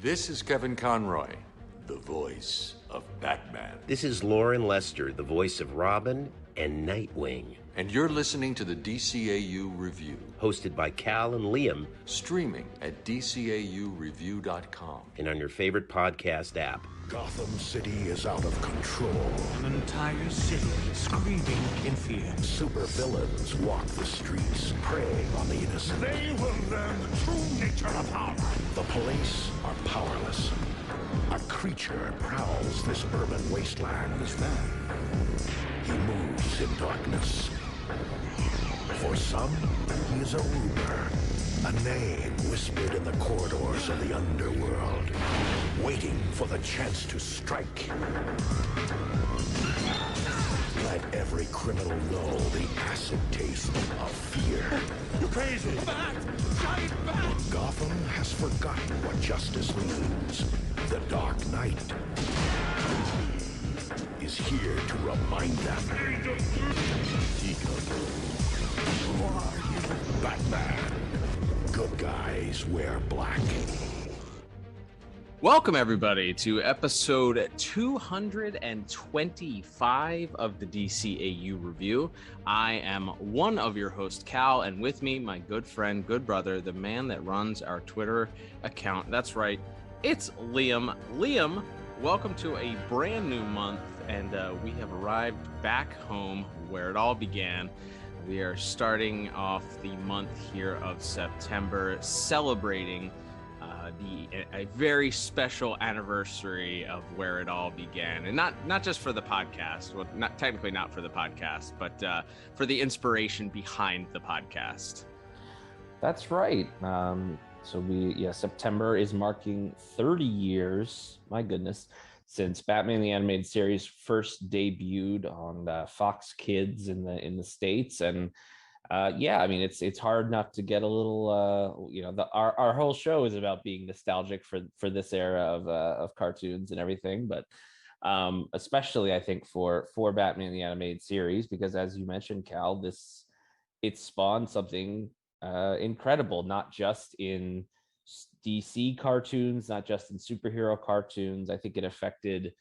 This is Kevin Conroy, the voice of Batman. This is Lauren Lester, the voice of Robin and Nightwing. And you're listening to the DCAU Review. Hosted by Cal and Liam. Streaming at DCAUreview.com. And on your favorite podcast app. Gotham City is out of control. An entire city screaming in fear. Super villains walk the streets, preying on the innocent. They will learn the true nature of power. The police are powerless. A creature prowls this urban wasteland. Who's that? He moves in darkness. For some, he is a rumor, a name whispered in the corridors of the underworld, waiting for the chance to strike. Let every criminal know the acid taste of fear. You're crazy! Bat! Giant bat! Gotham has forgotten what justice means. The Dark Knight is here to remind them. Who are you? Batman. Good guys wear black. Welcome, everybody, to episode 225 of the DCAU Review. I am one of your hosts, Cal, and with me, my good friend, good brother, the man that runs our Twitter account. That's right, it's Liam. Liam, welcome to a brand new month, and we have arrived back home where it all began. We are starting off the month here of September, celebrating a very special anniversary of where it all began, and not just for the podcast, well, not technically not for the podcast, but for the inspiration behind the podcast. That's right. September is marking 30 years. My goodness. Since Batman the Animated Series first debuted on Fox Kids in the States, and it's hard not to get a little. Our whole show is about being nostalgic for this era of cartoons and everything, but especially I think for Batman the Animated Series, because as you mentioned, Cal, it spawned something incredible, not just in DC cartoons, not just in superhero cartoons. I think it affected,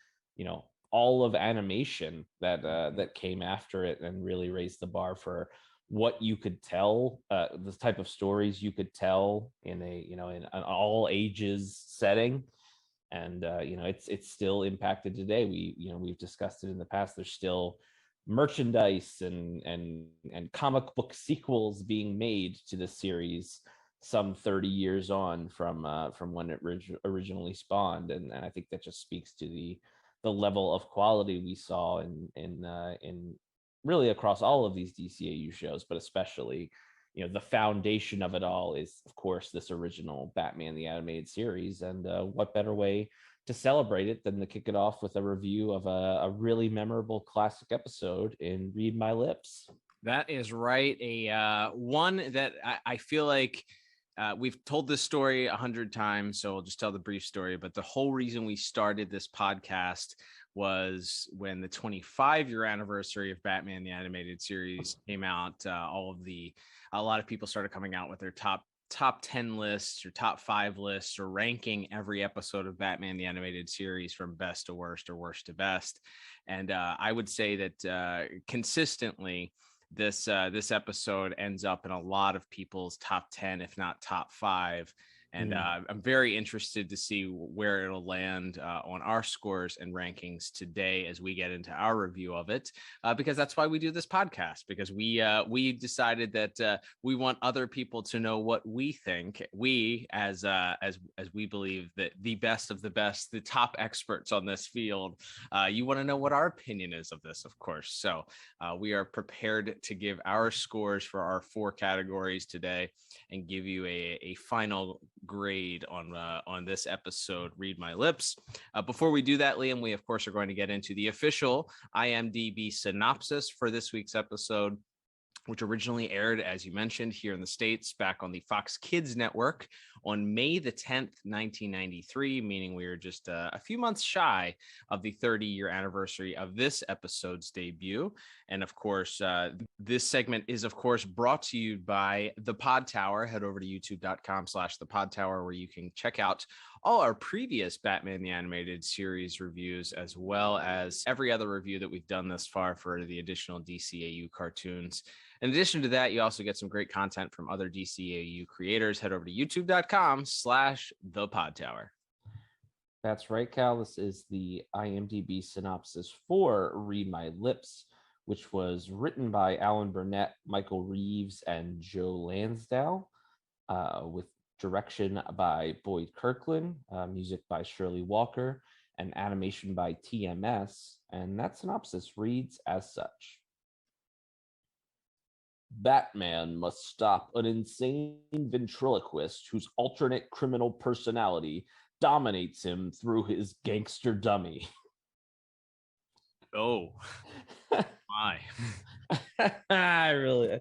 all of animation that came after it, and really raised the bar for what you could tell, the type of stories you could tell in in an all ages setting. And it's still impacted today. We've discussed it in the past. There's still merchandise and comic book sequels being made to the series some 30 years on from when it originally spawned, and I think that just speaks to the level of quality we saw in really across all of these DCAU shows, but especially the foundation of it all is, of course, this original Batman the Animated Series. And what better way to celebrate it than to kick it off with a review of a really memorable classic episode in Read My Lips. That is right. A one that I feel like we've told this story 100 times, so I'll just tell the brief story. But the whole reason we started this podcast was when the 25-year anniversary of Batman the Animated Series came out. A lot of people started coming out with their top 10 lists or top 5 lists, or ranking every episode of Batman the Animated Series from best to worst or worst to best. And I would say that consistently, this episode ends up in a lot of people's top 10, if not top 5. And I'm very interested to see where it'll land on our scores and rankings today as we get into our review of it, because that's why we do this podcast, because we decided that we want other people to know what we think. We, as we believe that the best of the best, the top experts on this field, you want to know what our opinion is of this, of course. So we are prepared to give our scores for our 4 categories today and give you a final grade on this episode, Read My Lips. Before we do that, Liam, we of course are going to get into the official IMDb synopsis for this week's episode, which originally aired, as you mentioned, here in the States back on the Fox Kids network on May the 10th, 1993, meaning we are just a few months shy of the 30-year anniversary of this episode's debut. And of course, this segment is, of course, brought to you by The Pod Tower. Head over to youtube.com/The Pod Tower, where you can check out all our previous Batman the Animated Series reviews, as well as every other review that we've done thus far for the additional DCAU cartoons. In addition to that, you also get some great content from other DCAU creators. Head over to youtube.com/thepodtower. That's right, Cal. This is the IMDb synopsis for Read My Lips, which was written by Alan Burnett, Michael Reeves, and Joe Lansdale, with direction by Boyd Kirkland, music by Shirley Walker, and animation by TMS. And that synopsis reads as such. Batman must stop an insane ventriloquist whose alternate criminal personality dominates him through his gangster dummy. Oh, my. I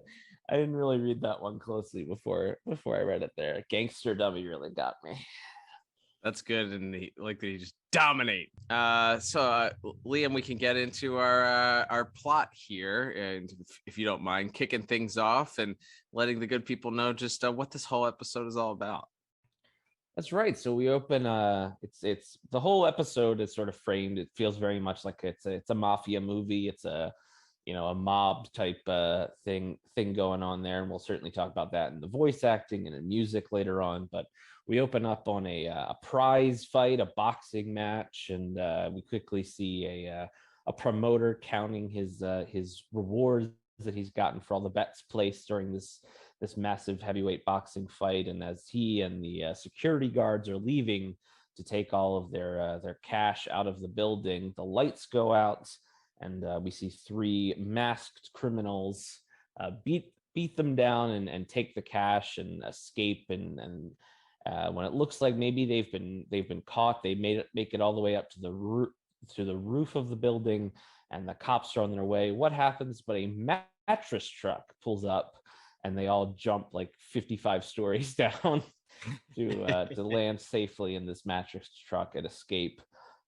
didn't really read that one closely before I read it there. Gangster dummy really got me. That's good, and he just dominate. So Liam, we can get into our plot here, and if you don't mind, kicking things off and letting the good people know just what this whole episode is all about. That's right. So we open. It's the whole episode is sort of framed. It feels very much like it's a mafia movie. It's a mob type thing going on there, and we'll certainly talk about that in the voice acting and in music later on. But we open up on a prize fight, a boxing match, and we quickly see a promoter counting his rewards that he's gotten for all the bets placed during this massive heavyweight boxing fight. And as he and the security guards are leaving to take all of their cash out of the building, the lights go out, and we see three masked criminals beat them down and take the cash and escape. And when it looks like maybe they've been caught, they make it all the way up to the roof of the building, and the cops are on their way. What happens? But a mattress truck pulls up, and they all jump like 55 stories down to land safely in this mattress truck and escape,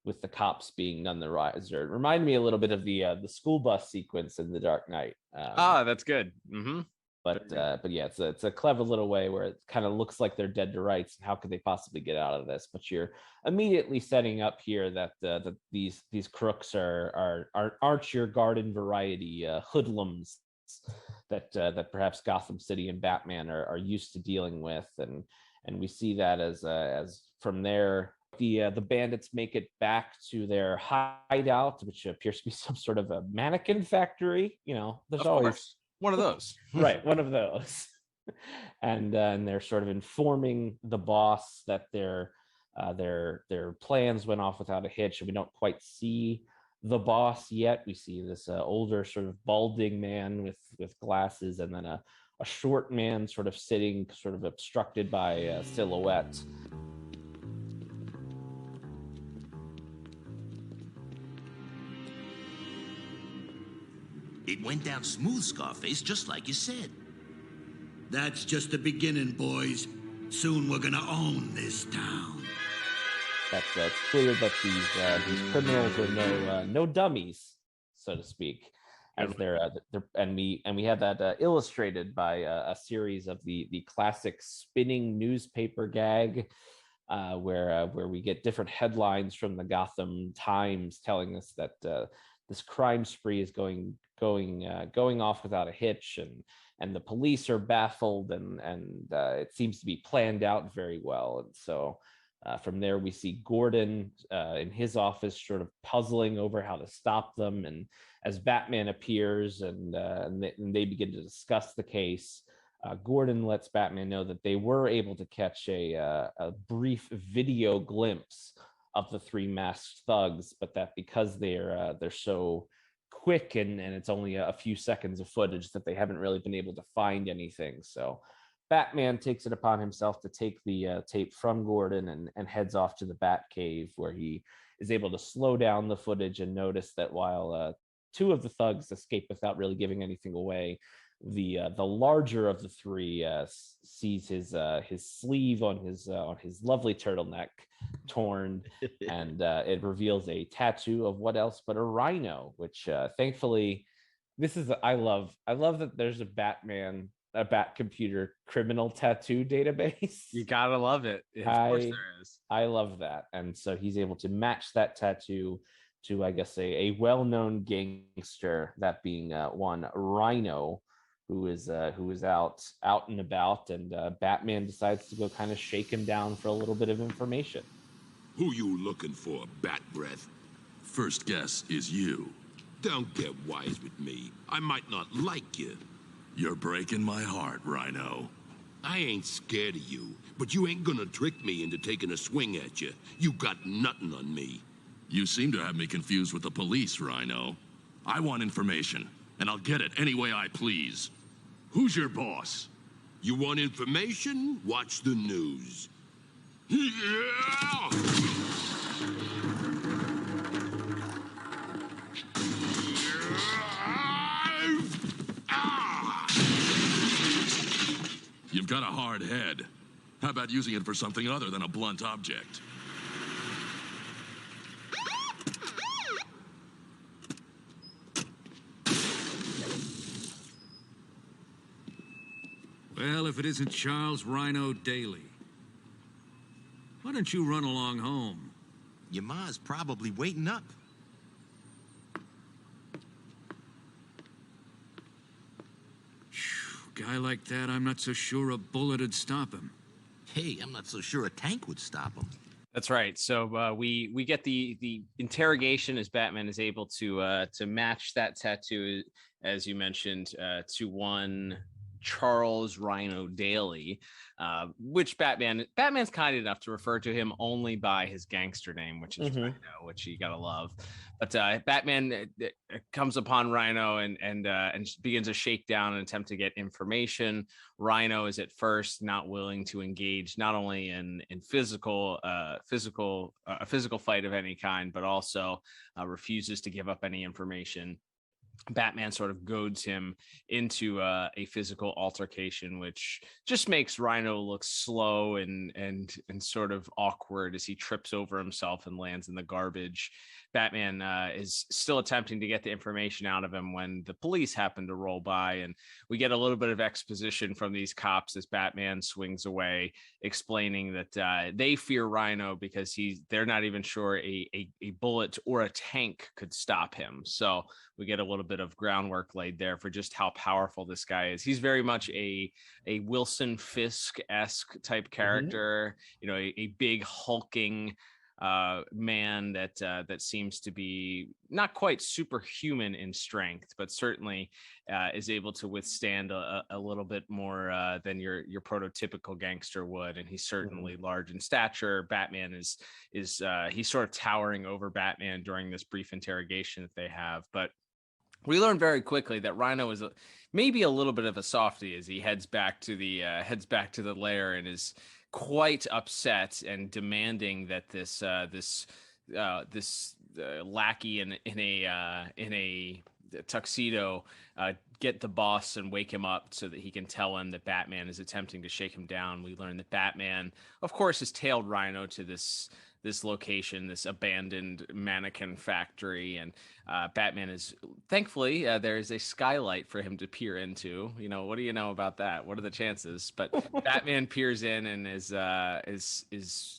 with the cops being none the wiser. It reminded me a little bit of the school bus sequence in The Dark Knight. That's good. Mm-hmm. But yeah, it's a clever little way where it kind of looks like they're dead to rights, and how could they possibly get out of this? But you're immediately setting up here that these crooks aren't your garden variety hoodlums that perhaps Gotham City and Batman are used to dealing with, and we see that as from there. The bandits make it back to their hideout, which appears to be some sort of a mannequin factory. There's always one of those. Right, one of those. And they're sort of informing the boss that their plans went off without a hitch, and we don't quite see the boss yet. We see this older sort of balding man with glasses, and then a short man sort of sitting sort of obstructed by a silhouette. It went down smooth, Scarface, just like you said. That's just the beginning, boys. Soon we're gonna own this town. It's clear that these criminals are no dummies, so to speak, as they're and we have that illustrated by a series of the classic spinning newspaper gag, where we get different headlines from the Gotham Times telling us that this crime spree is going off without a hitch, and the police are baffled, and it seems to be planned out very well. And so from there we see Gordon in his office sort of puzzling over how to stop them, and as Batman appears and they begin to discuss the case, Gordon lets Batman know that they were able to catch a brief video glimpse of the three masked thugs, but that because they're so quick and it's only a few seconds of footage, that they haven't really been able to find anything. So Batman takes it upon himself to take the tape from Gordon and heads off to the Batcave, where he is able to slow down the footage and notice that while two of the thugs escape without really giving anything away, the larger of the three sees his sleeve on his lovely turtleneck torn, and it reveals a tattoo of what else but a rhino, which thankfully I love that there's a Bat computer criminal tattoo database. You gotta love it. Of course there is. I love that. And so he's able to match that tattoo to, I guess, a well-known gangster, that being one Rhino, who is out and about, and Batman decides to go kind of shake him down for a little bit of information. Who you looking for, Bat Breath? First guess is you. Don't get wise with me. I might not like you. You're breaking my heart, Rhino. I ain't scared of you, but you ain't gonna trick me into taking a swing at you. You got nothing on me. You seem to have me confused with the police, Rhino. I want information, and I'll get it any way I please. Who's your boss? You want information? Watch the news. You've got a hard head. How about using it for something other than a blunt object? Well, if it isn't Charles Rhino Daly. Why don't you run along home? Your ma's probably waiting up. Guy like that, I'm not so sure a bullet would stop him. Hey, I'm not so sure a tank would stop him. That's right. So we get the interrogation as Batman is able to match that tattoo, as you mentioned, to one Charles Rhino Daly, which Batman's kind enough to refer to him only by his gangster name, which is Rhino, which you gotta love. But Batman comes upon Rhino and begins a shakedown and attempt to get information. Rhino is at first not willing to engage not only in physical fight of any kind, but also refuses to give up any information. Batman sort of goads him into a physical altercation, which just makes Rhino look slow and sort of awkward as he trips over himself and lands in the garbage. Batman is still attempting to get the information out of him when the police happen to roll by, and we get a little bit of exposition from these cops as Batman swings away, explaining that they fear Rhino because they're not even sure a bullet or a tank could stop him. So we get a little bit of groundwork laid there for just how powerful this guy is. He's very much a Wilson Fisk-esque type character, a big hulking man that seems to be not quite superhuman in strength, but certainly is able to withstand a little bit more than your prototypical gangster would. And he's certainly large in stature. Batman is he's sort of towering over Batman during this brief interrogation that they have. But we learn very quickly that Rhino is maybe a little bit of a softie as he heads back to the lair and is quite upset and demanding that this lackey in a tuxedo get the boss and wake him up so that he can tell him that Batman is attempting to shake him down. We learn that Batman, of course, has tailed Rhino to this location, this abandoned mannequin factory, and Batman is thankfully there is a skylight for him to peer into. What do you know about that? What are the chances? But Batman peers in and is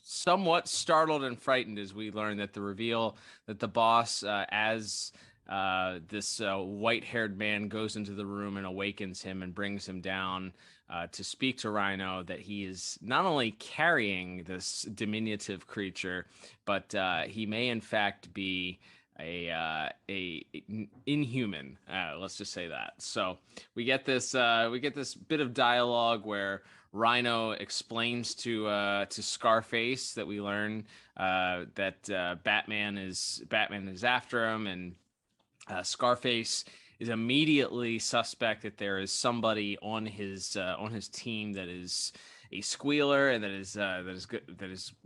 somewhat startled and frightened as we learn that the reveal that the boss, as this white-haired man goes into the room and awakens him and brings him down to speak to Rhino, that he is not only carrying this diminutive creature, but he may in fact be a inhuman. Let's just say that. So we get this bit of dialogue where Rhino explains to Scarface that we learn that Batman is after him, and Scarface is immediately suspect that there is somebody on his team that is a squealer and that is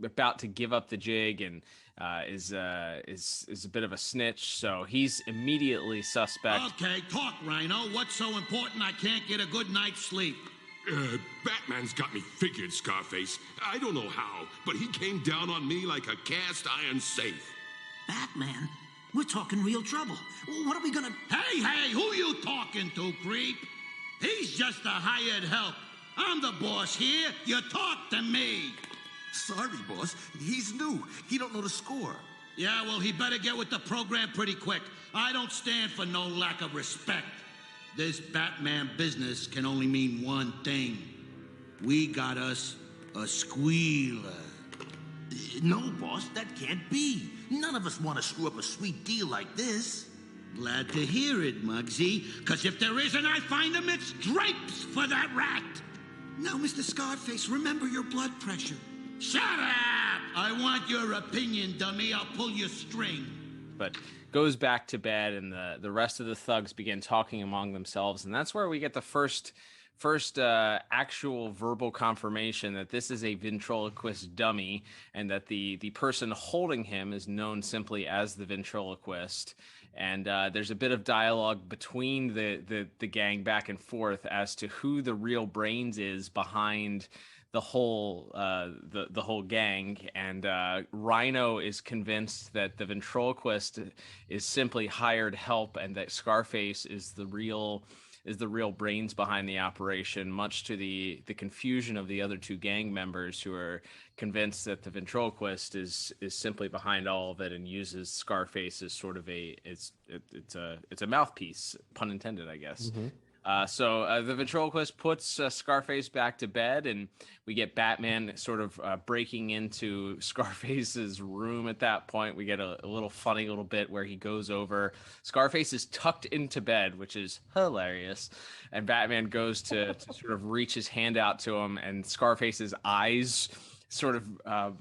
about to give up the jig and is a bit of a snitch. So he's immediately suspect. Okay, talk, Rhino. What's so important I can't get a good night's sleep? Batman's got me figured, Scarface. I don't know how, but he came down on me like a cast iron safe. Batman? We're talking real trouble. What are we gonna... Hey, who you talking to, creep? He's just a hired help. I'm the boss here. You talk to me. Sorry, boss. He's new. He don't know the score. Yeah, well, he better get with the program pretty quick. I don't stand for no lack of respect. This Batman business can only mean one thing. We got us a squealer. No, boss, that can't be. None of us want to screw up a sweet deal like this. Glad to hear it, Muggsy. Because if there isn't, I find him it's drapes for that rat. Now, Mr. Scarface, remember your blood pressure. Shut up! I want your opinion, dummy. I'll pull your string. But goes back to bed, and the rest of the thugs begin talking among themselves, and that's where we get the first actual verbal confirmation that this is a ventriloquist dummy, and that the person holding him is known simply as the ventriloquist. And there's a bit of dialogue between the gang back and forth as to who the real brains is behind the whole gang. And Rhino is convinced that the ventriloquist is simply hired help, and that Scarface is the real brains behind the operation, much to the confusion of the other two gang members, who are convinced that the ventriloquist is simply behind all of it and uses Scarface as sort of it's a mouthpiece, pun intended, I guess. Mm-hmm. So the ventriloquist puts Scarface back to bed, and we get Batman sort of breaking into Scarface's room at that point. We get a little funny little bit where he goes over. Scarface is tucked into bed, which is hilarious. And Batman goes to sort of reach his hand out to him, and Scarface's eyes sort of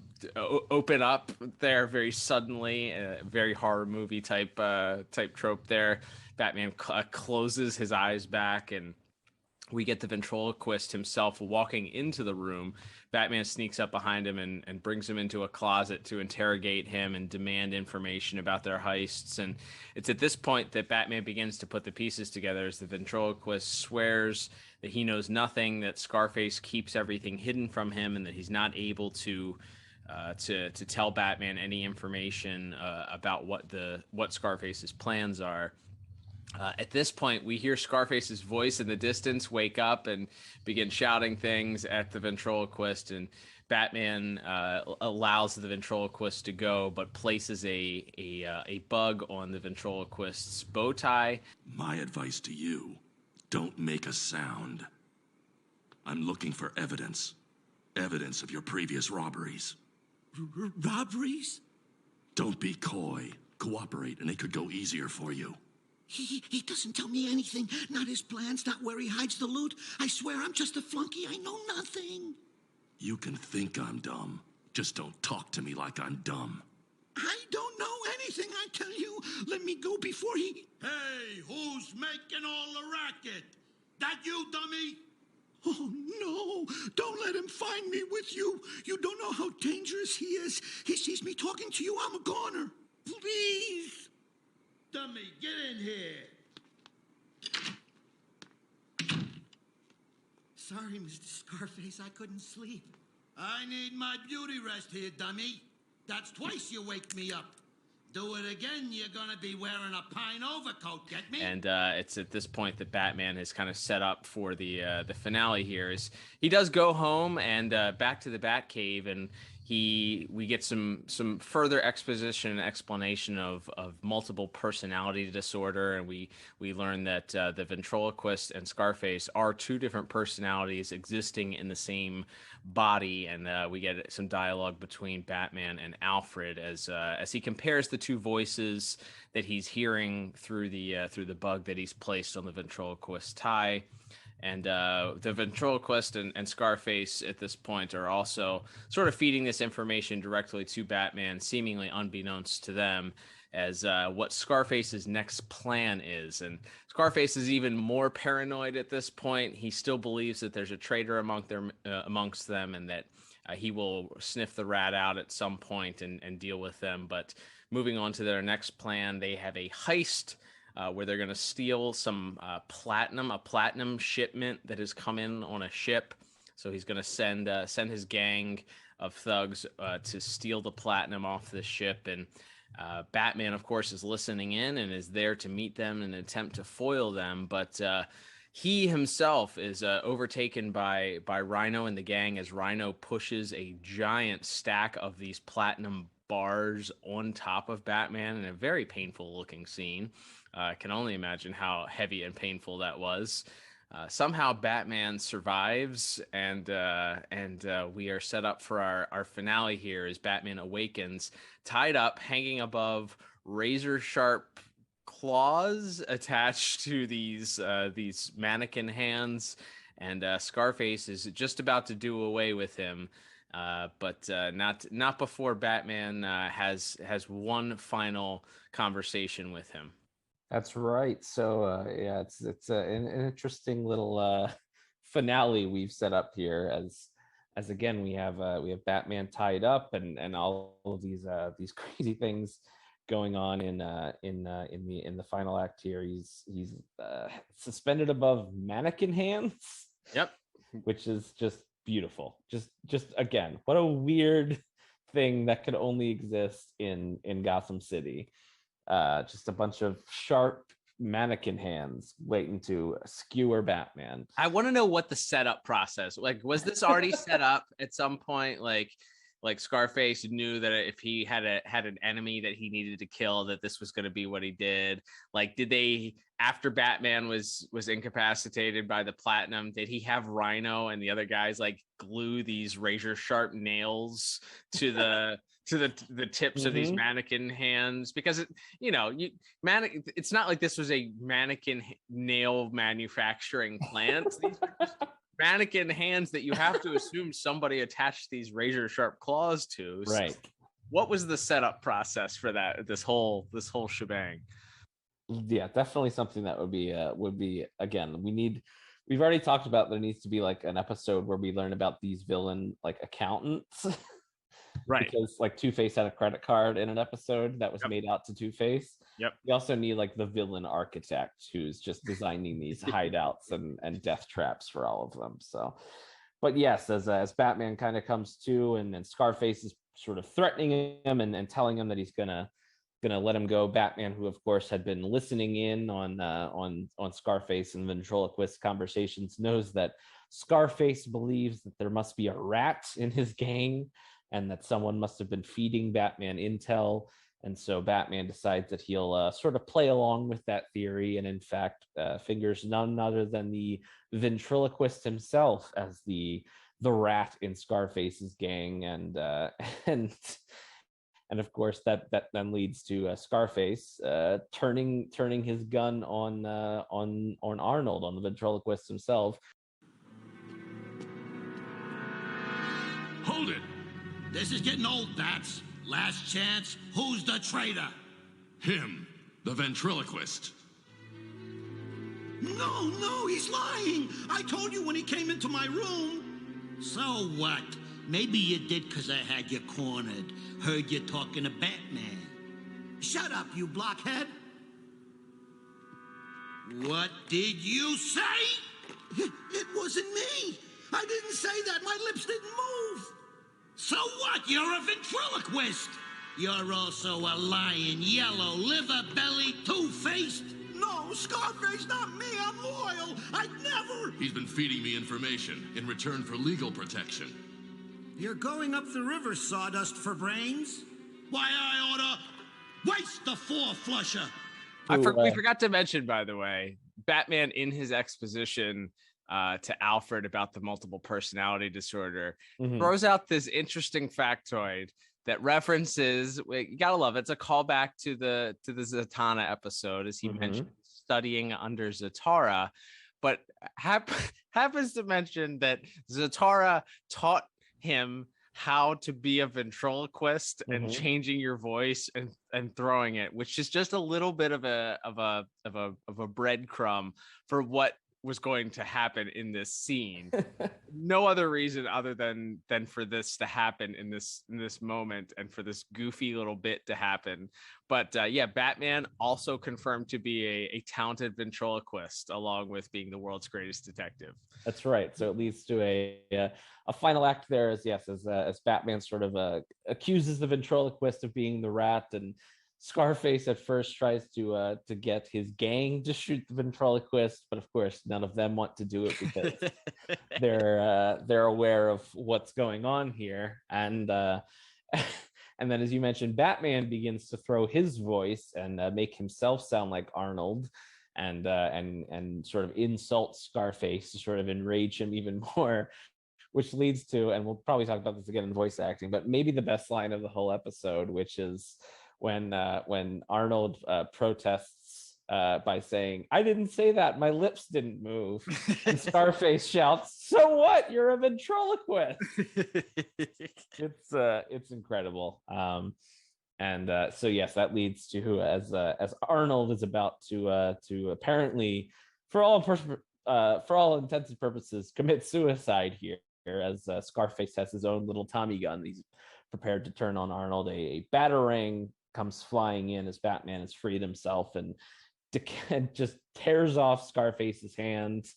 open up there very suddenly. Very horror movie type trope there. Batman closes his eyes back, and we get the ventriloquist himself walking into the room. Batman sneaks up behind him and brings him into a closet to interrogate him and demand information about their heists. And it's at this point that Batman begins to put the pieces together, as the ventriloquist swears that he knows nothing, that Scarface keeps everything hidden from him, and that he's not able to tell Batman any information about what Scarface's plans are. At this point, we hear Scarface's voice in the distance wake up and begin shouting things at the ventriloquist, and Batman allows the ventriloquist to go, but places a bug on the ventriloquist's bow tie. My advice to you, don't make a sound. I'm looking for evidence of your previous robberies. Robberies? Don't be coy. Cooperate, and it could go easier for you. He doesn't tell me anything. Not his plans, not where he hides the loot. I swear I'm just a flunky. I know nothing. You can think I'm dumb. Just don't talk to me like I'm dumb. I don't know anything, I tell you. Let me go before he... Hey, who's making all the racket? That you, dummy? Oh, no. Don't let him find me with you. You don't know how dangerous he is. He sees me talking to you, I'm a goner. Please. Dummy, get in here. Sorry, Mr. Scarface, I couldn't sleep. I need my beauty rest here, dummy. That's twice you wake me up. Do it again, you're gonna be wearing a pine overcoat, get me? And it's at this point that Batman has kind of set up for the finale here. Is he does go home and back to the Batcave, and we get some further exposition and explanation of multiple personality disorder, and we learn that the ventriloquist and Scarface are two different personalities existing in the same body. And we get some dialogue between Batman and Alfred as he compares the two voices that he's hearing through the bug that he's placed on the ventriloquist tie. And the ventriloquist and Scarface at this point are also sort of feeding this information directly to Batman, seemingly unbeknownst to them, as what Scarface's next plan is. And Scarface is even more paranoid at this point. He still believes that there's a traitor amongst them, and that he will sniff the rat out at some point and deal with them. But moving on to their next plan, they have a heist where they're going to steal some a platinum shipment that has come in on a ship. So he's going to send his gang of thugs to steal the platinum off the ship. And Batman, of course, is listening in and is there to meet them in an attempt to foil them. But He himself is overtaken by Rhino and the gang as Rhino pushes a giant stack of these platinum bars on top of Batman in a very painful looking scene. I can only imagine how heavy and painful that was. Somehow Batman survives, and we are set up for our finale here as Batman awakens, tied up, hanging above razor sharp claws attached to these mannequin hands, and Scarface is just about to do away with him, but not before Batman has one final conversation with him. That's right. So yeah, it's an interesting little finale we've set up here as again we have Batman tied up and all of these crazy things going on in the final act here. He's suspended above mannequin hands. Yep. Which is just beautiful. Just again, what a weird thing that could only exist in Gotham City. Just a bunch of sharp mannequin hands waiting to skewer Batman. I want to know what the setup process, like, was this already set up at some point? Like Scarface knew that if he had an enemy that he needed to kill, that this was going to be what he did. Like, did they, after Batman was incapacitated by the platinum, did he have Rhino and the other guys like glue these razor sharp nails to the the tips of these mannequin hands? Because it's not like this was a mannequin nail manufacturing plant. These are just mannequin hands that you have to assume somebody attached these razor sharp claws to. Right. So what was the setup process for that? This whole shebang. Yeah, definitely something that would be again. We've already talked about there needs to be like an episode where we learn about these villain like accountants. Right. Because like Two-Face had a credit card in an episode that was made out to Two-Face. Yep. We also need like the villain architect who's just designing these hideouts and death traps for all of them. So, but yes, as Batman kind of comes to, and then Scarface is sort of threatening him and telling him that he's gonna let him go. Batman, who of course had been listening in on Scarface and ventriloquist conversations, knows that Scarface believes that there must be a rat in his gang, and that someone must have been feeding Batman intel. And so Batman decides that he'll sort of play along with that theory, and in fact figures none other than the ventriloquist himself as the rat in Scarface's gang, and of course that then leads to Scarface turning his gun on Arnold, on the ventriloquist himself. Hold it! This is getting old, Bats. Last chance. Who's the traitor? Him, the ventriloquist. No, he's lying. I told you when he came into my room. So what? Maybe you did because I had you cornered. Heard you talking to Batman. Shut up, you blockhead. What did you say? It wasn't me. I didn't say that. My lips didn't move. So what? You're a ventriloquist. You're also a lying, yellow, liver-bellied, two-faced. No, Scarface, not me. I'm loyal. I'd never. He's been feeding me information in return for legal protection. You're going up the river, Sawdust, for brains? Why, I oughta waste the four-flusher. We forgot to mention, by the way, Batman in his exposition to Alfred about the multiple personality disorder throws out this interesting factoid that references, you gotta love it, it's a callback to the Zatanna episode, as he mentioned studying under Zatara, but happens to mention that Zatara taught him how to be a ventriloquist and changing your voice and throwing it, which is just a little bit of a breadcrumb for what was going to happen in this scene. No other reason other than for this to happen in this moment, and for this goofy little bit to happen. But yeah, Batman also confirmed to be a talented ventriloquist, along with being the world's greatest detective. That's right. So it leads to a final act there, as Batman sort of accuses the ventriloquist of being the rat, and Scarface at first tries to get his gang to shoot the ventriloquist, but of course none of them want to do it because they're aware of what's going on here. And and then, as you mentioned, Batman begins to throw his voice and make himself sound like Arnold, and sort of insult Scarface to sort of enrage him even more, which leads to, and we'll probably talk about this again in voice acting, but maybe the best line of the whole episode, which is when Arnold protests by saying, "I didn't say that, my lips didn't move," and Scarface shouts, "So what? You're a ventriloquist." It's incredible. So yes, that leads to as Arnold is about to apparently, for all intents and purposes, commit suicide here, as Scarface has his own little Tommy gun. He's prepared to turn on Arnold. A batarang comes flying in as Batman has freed himself and just tears off Scarface's hands.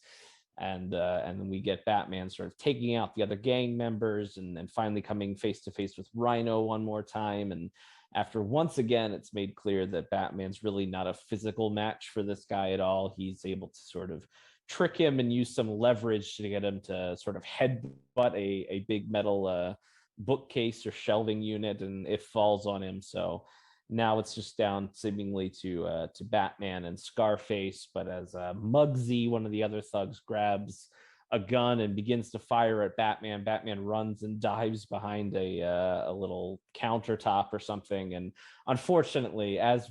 And then we get Batman sort of taking out the other gang members and then finally coming face to face with Rhino one more time. And after once again, it's made clear that Batman's really not a physical match for this guy at all. He's able to sort of trick him and use some leverage to get him to sort of headbutt a big metal bookcase or shelving unit, and it falls on him. So now it's just down seemingly to Batman and Scarface. But as Muggsy, one of the other thugs, grabs a gun and begins to fire at Batman, Batman runs and dives behind a little countertop or something. And unfortunately, as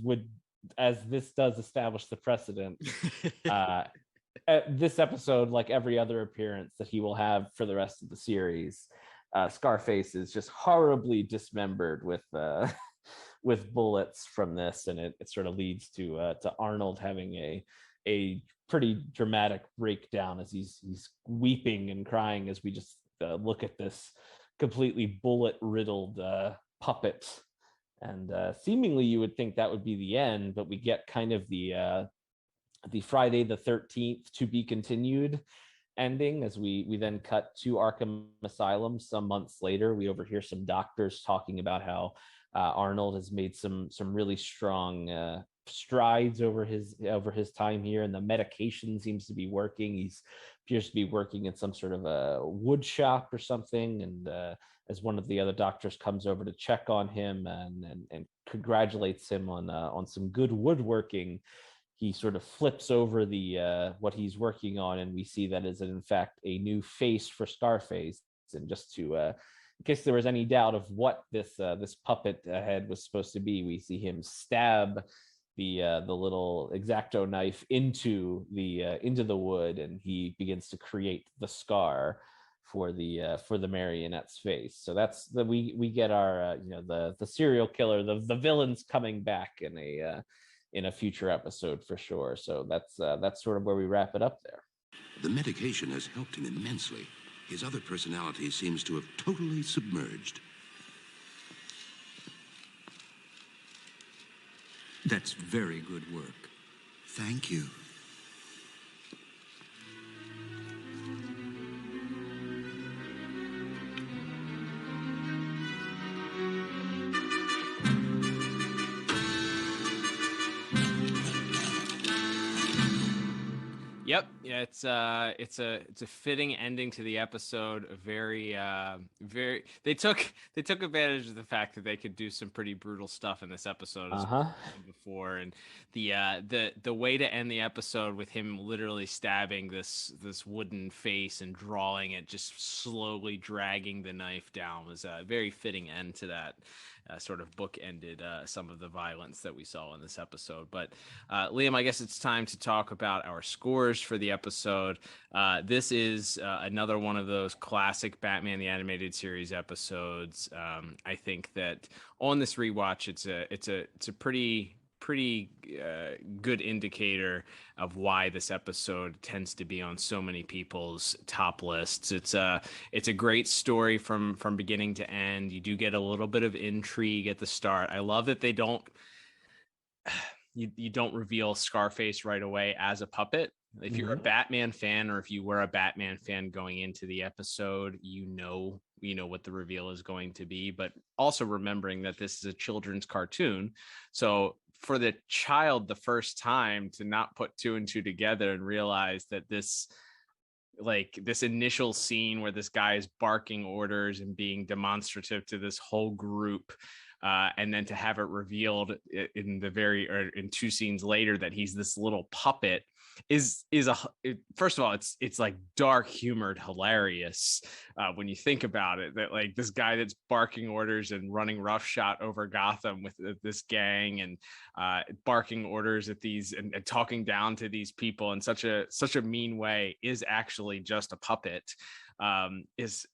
this does establish the precedent, this episode, like every other appearance that he will have for the rest of the series, Scarface is just horribly dismembered with bullets from this, and it sort of leads to Arnold having a pretty dramatic breakdown as he's weeping and crying as we just look at this completely bullet riddled puppet. And seemingly you would think that would be the end, but we get kind of the Friday the 13th to be continued ending as we then cut to Arkham Asylum some months later. We overhear some doctors talking about how Arnold has made some really strong strides over his time here, and the medication seems to be working. He appears to be working in some sort of a wood shop or something, and as one of the other doctors comes over to check on him and congratulates him on some good woodworking, he sort of flips over the what he's working on, and we see that is in fact a new face for Scarface. And just to in case there was any doubt of what this puppet head was supposed to be, we see him stab the little X-Acto knife into the wood, and he begins to create the scar for the marionette's face. So that's we get our the serial killer, the villains coming back in a future episode for sure. So that's sort of where we wrap it up there. The medication has helped him immensely. His other personality seems to have totally submerged. That's very good work. Thank you. Yep, yeah, it's a fitting ending to the episode. Very they took advantage of the fact that they could do some pretty brutal stuff in this episode as before, and the way to end the episode with him literally stabbing this wooden face and drawing it, just slowly dragging the knife down, was a very fitting end to that. Sort of bookended some of the violence that we saw in this episode. But Liam, I guess it's time to talk about our scores for the episode. This is another one of those classic Batman the Animated Series episodes. I think that on this rewatch, it's a pretty good indicator of why this episode tends to be on so many people's top lists. It's a great story from beginning to end. You do get a little bit of intrigue at the start. I love that they don't you don't reveal Scarface right away as a puppet. If you're a Batman fan, or if you were a Batman fan going into the episode, you know what the reveal is going to be, but also remembering that this is a children's cartoon. So for the child, the first time to not put two and two together and realize that this initial scene where this guy is barking orders and being demonstrative to this whole group, and then to have it revealed in two scenes later that he's this little puppet first of all, it's like dark humored hilarious when you think about it, that like this guy that's barking orders and running roughshod over Gotham with this gang, and barking orders at these and talking down to these people in such a mean way is actually just a puppet, is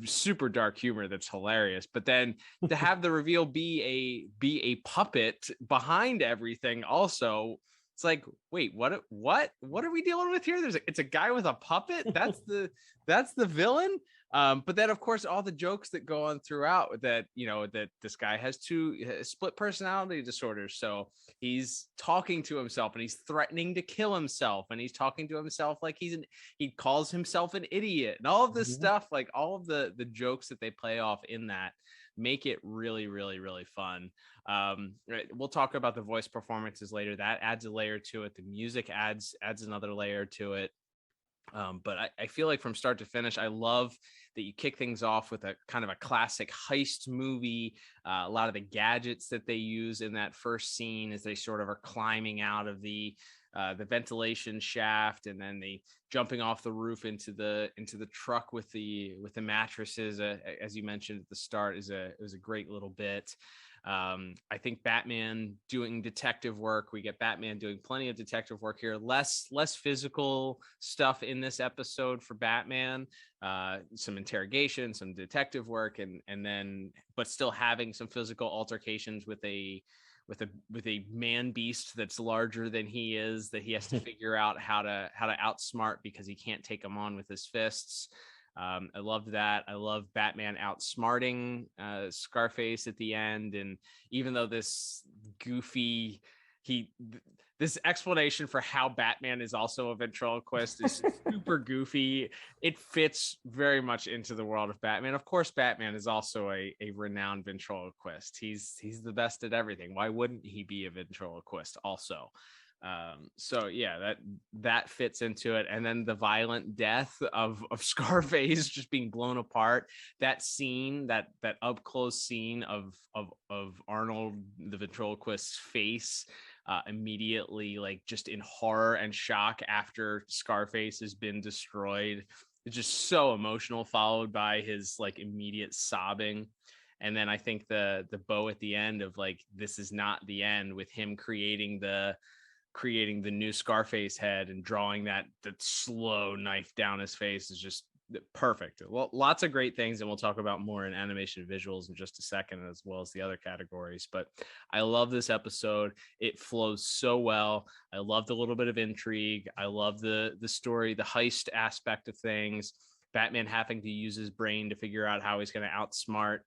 super dark humor that's hilarious. But then to have the reveal be a puppet behind everything also, it's like, wait, what are we dealing with here? It's a guy with a puppet. That's the villain. But then of course all the jokes that go on throughout, that that this guy has two split personality disorders. So he's talking to himself and he's threatening to kill himself, and he's talking to himself like he calls himself an idiot, and all of this stuff, like all of the jokes that they play off in that make it really, really, really fun. We'll talk about the voice performances later. That adds a layer to it. The music adds another layer to it. But I feel like from start to finish, I love that you kick things off with a kind of a classic heist movie. A lot of the gadgets that they use in that first scene as they sort of are climbing out of the ventilation shaft, and then they jumping off the roof into the truck with the mattresses, as you mentioned at the start, is a great little bit. I think Batman doing detective work. We get Batman doing plenty of detective work here. Less physical stuff in this episode for Batman. Some interrogation, some detective work, and then but still having some physical altercations with a man beast that's larger than he is, that he has to figure out how to outsmart because he can't take him on with his fists. I loved that. I love Batman outsmarting Scarface at the end. And even though this explanation for how Batman is also a ventriloquist is super goofy, it fits very much into the world of Batman. Of course, Batman is also a renowned ventriloquist. He's the best at everything. Why wouldn't he be a ventriloquist also? So yeah, that fits into it. And then the violent death of Scarface just being blown apart, that scene, that up close scene of Arnold the ventriloquist's face immediately, like just in horror and shock after Scarface has been destroyed. It's just so emotional, followed by his like immediate sobbing. And then I think the bow at the end of like, this is not the end, with him creating the new Scarface head and drawing that slow knife down his face is just perfect. Well, lots of great things, and we'll talk about more in animation visuals in just a second, as well as the other categories. But I love this episode. It flows so well. I loved a little bit of intrigue. I love the story, the heist aspect of things. Batman having to use his brain to figure out how he's going to outsmart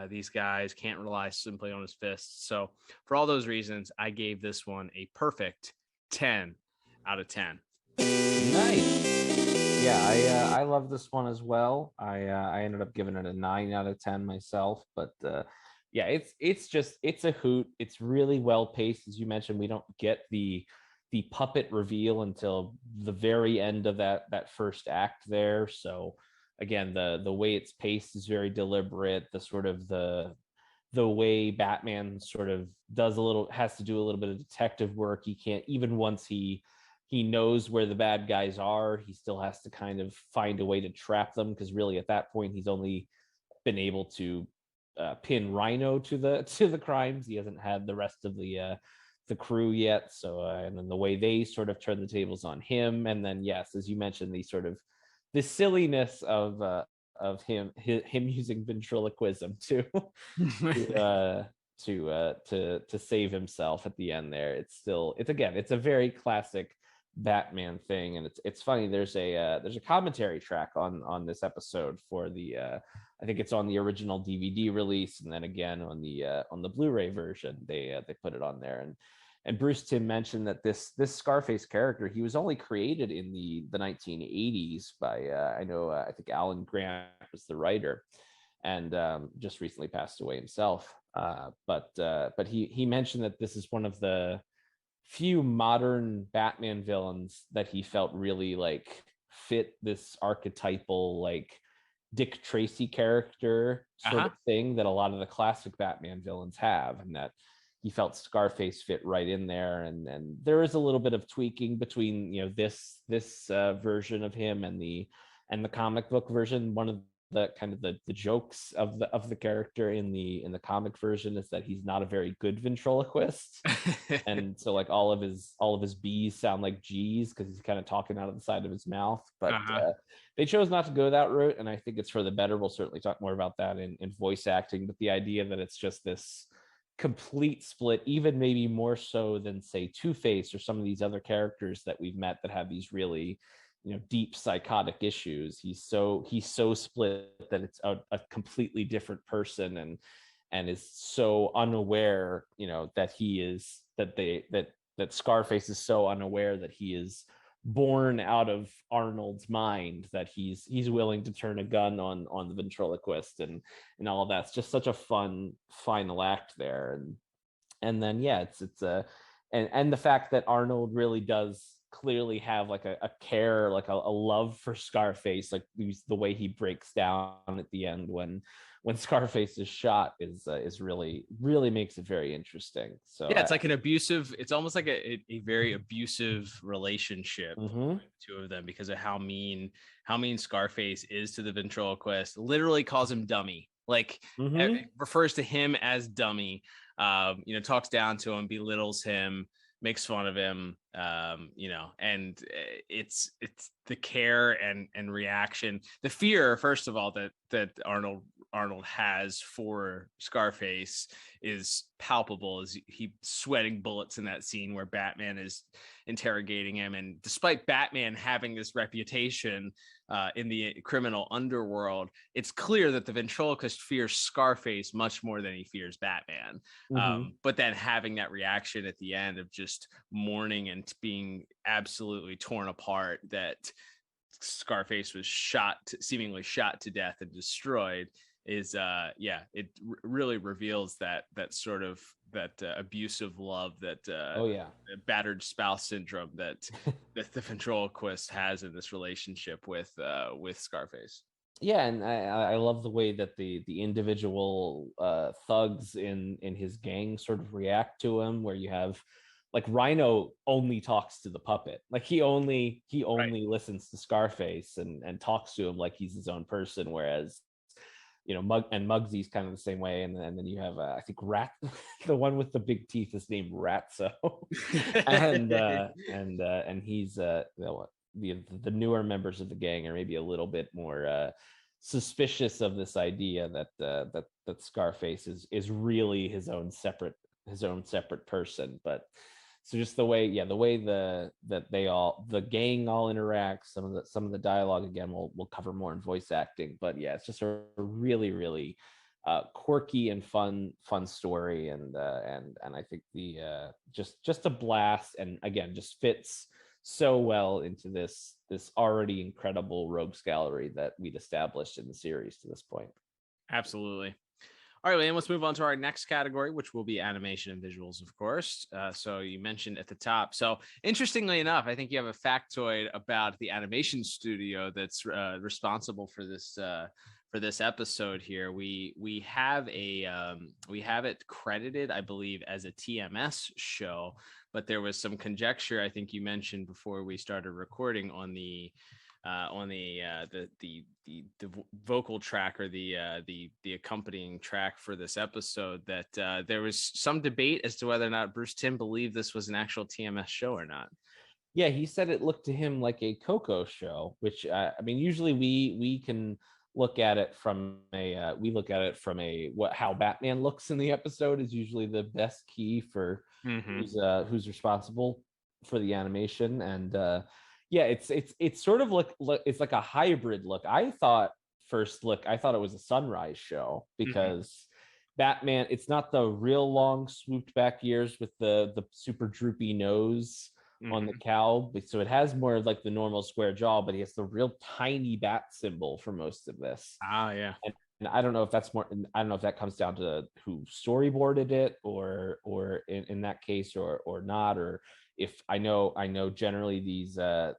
these guys, can't rely simply on his fists. So for all those reasons, I gave this one a perfect 10 out of 10. Nice. Yeah, I love this one as well. I ended up giving it a 9 out of 10 myself, but yeah, it's a hoot. It's really well paced. As you mentioned, we don't get the puppet reveal until the very end of that first act there. So again, the way it's paced is very deliberate. The sort of the way Batman sort of has to do a little bit of detective work. He can't, even once he knows where the bad guys are, he still has to kind of find a way to trap them, because really at that point he's only been able to pin Rhino to the crimes. He hasn't had the rest of the crew yet. So and then the way they sort of turn the tables on him, and then yes, as you mentioned, the silliness of him using ventriloquism to save himself at the end there. It's a very classic Batman thing, and it's funny. There's a commentary track on this episode for the I think it's on the original DVD release, and then again on the Blu-ray version they put it on there. And and Bruce Timm mentioned that this Scarface character, he was only created in the 1980s by I think Alan Grant was the writer, and just recently passed away himself. But he mentioned that this is one of the few modern Batman villains that he felt really like fit this archetypal like Dick Tracy character sort of thing that a lot of the classic Batman villains have, and that he felt Scarface fit right in there. And there is a little bit of tweaking between, you know, this version of him and the comic book version. One of the kind of the jokes of the character in the comic version is that he's not a very good ventriloquist. And so like all of his B's sound like G's because he's kind of talking out of the side of his mouth. But they chose not to go that route, and I think it's for the better. We'll certainly talk more about that in voice acting, but the idea that it's just this complete split, even maybe more so than say Two-Face or some of these other characters that we've met that have these really, you know, deep psychotic issues. He's so split that it's a completely different person, and is so unaware, you know, that he is that Scarface is so unaware that he is born out of Arnold's mind, that he's willing to turn a gun on the ventriloquist and all of that's just such a fun final act there. And then it's and the fact that Arnold really does clearly have like a care, like a love for Scarface, like the way he breaks down at the end when Scarface is shot is really makes it very interesting. So yeah, it's like an abusive, it's almost like a very abusive relationship between the two of them because of how mean Scarface is to the ventriloquist. Literally calls him dummy, like refers to him as dummy, you know, talks down to him, belittles him, makes fun of him, you know, and it's the care and reaction, the fear, first of all, that Arnold has for Scarface is palpable, as he sweating bullets in that scene where Batman is interrogating him. And despite Batman having this reputation in the criminal underworld, it's clear that the ventriloquist fears Scarface much more than he fears Batman. But then having that reaction at the end of just mourning and being absolutely torn apart that Scarface was seemingly shot to death and destroyed is it really reveals that sort of abusive love, that battered spouse syndrome that the ventriloquist has in this relationship with Scarface. Yeah, and I love the way that the individual thugs in his gang sort of react to him, where you have like Rhino only talks to the puppet, like he only listens to Scarface and talks to him like he's his own person, whereas, you know, Muggsy's kind of the same way. And then you have I think Rat, the one with the big teeth is named Ratso, and he's the newer members of the gang are maybe a little bit more suspicious of this idea that Scarface is really his own separate person. But so just the way the gang all interact, some of the dialogue, again, we'll cover more in voice acting, but yeah, it's just a really quirky and fun story, and I think the just a blast, and again just fits so well into this already incredible rogues gallery that we'd established in the series to this point. Absolutely. All right, and let's move on to our next category, which will be animation and visuals, of course. So you mentioned at the top. So interestingly enough, I think you have a factoid about the animation studio that's responsible for this episode here. We have it credited, I believe, as a TMS show, but there was some conjecture, I think you mentioned before we started recording, on the vocal track, or the accompanying track for this episode, that there was some debate as to whether or not Bruce Timm believed this was an actual TMS show or not. Yeah, he said it looked to him like a Coco show, which I mean, usually we can look at it from how Batman looks in the episode is usually the best key for who's responsible for the animation. And it's sort of it's like a hybrid look. I thought it was a Sunrise show, because Batman, it's not the real long swooped back ears with the super droopy nose on the cowl, so it has more of like the normal square jaw, but he has the real tiny bat symbol for most of this. Yeah. And I don't know if that's more, I don't know if that comes down to who storyboarded it or in that case or not, or if I know generally these a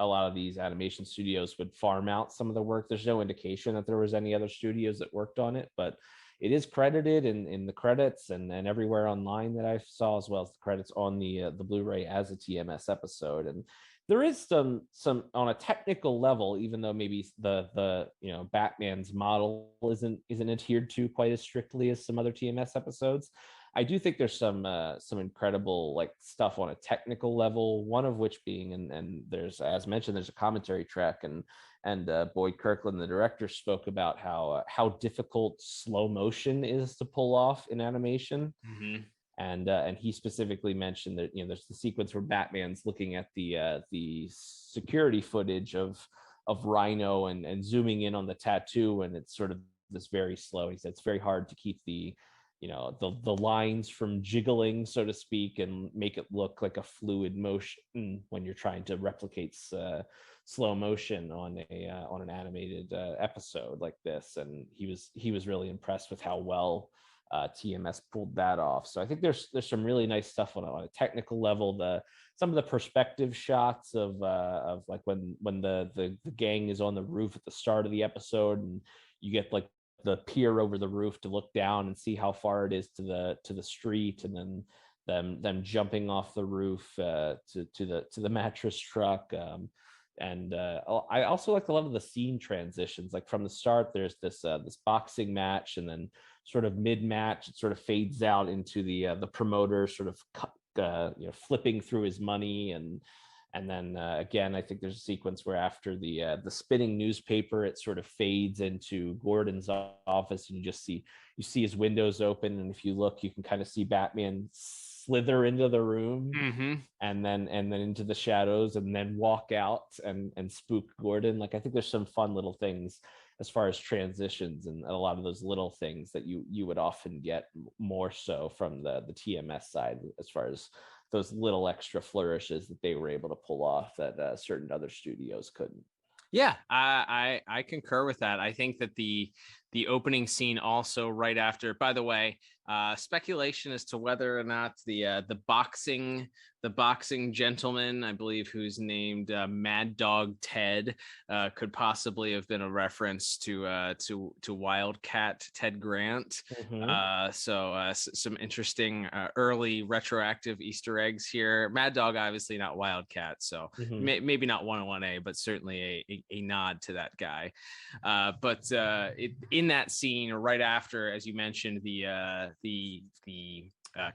lot of these animation studios would farm out some of the work. There's no indication that there was any other studios that worked on it, but it is credited in the credits and everywhere online that I saw, as well as the credits on the Blu-ray as a TMS episode. And there is some on a technical level, even though maybe the Batman's model isn't adhered to quite as strictly as some other TMS episodes. I do think there's some incredible like stuff on a technical level. One of which being, and there's, as mentioned, there's a commentary track, and Boyd Kirkland, the director, spoke about how difficult slow motion is to pull off in animation. And he specifically mentioned that there's the sequence where Batman's looking at the security footage of Rhino and zooming in on the tattoo, and it's sort of this very slow. He said it's very hard to keep the lines from jiggling, so to speak, and make it look like a fluid motion when you're trying to replicate slow motion on an animated episode like this. And he was really impressed with how well TMS pulled that off. So I think there's some really nice stuff on a technical level. Some of the perspective shots of like when the gang is on the roof at the start of the episode, and you get like the peer over the roof to look down and see how far it is to the street, and then them jumping off the roof to the mattress truck. I also like a lot of the scene transitions. Like from the start, there's this boxing match, and then sort of mid-match, it sort of fades out into the promoter sort of flipping through his money, and then again, I think there's a sequence where after the spinning newspaper, it sort of fades into Gordon's office, and you see his windows open, and if you look, you can kind of see Batman slither into the room, and then into the shadows, and then walk out and spook Gordon. Like, I think there's some fun little things as far as transitions and a lot of those little things that you would often get more so from the TMS side, as far as those little extra flourishes that they were able to pull off that certain other studios couldn't. Yeah, I concur with that. I think that the opening scene also right after, by the way, speculation as to whether or not the boxing gentleman, I believe, who's named Mad Dog Ted, could possibly have been a reference to Wildcat Ted Grant. So some interesting early retroactive Easter eggs here. Mad Dog, obviously not Wildcat, so maybe not 101A, but certainly a nod to that guy. But in that scene, or right after, as you mentioned, the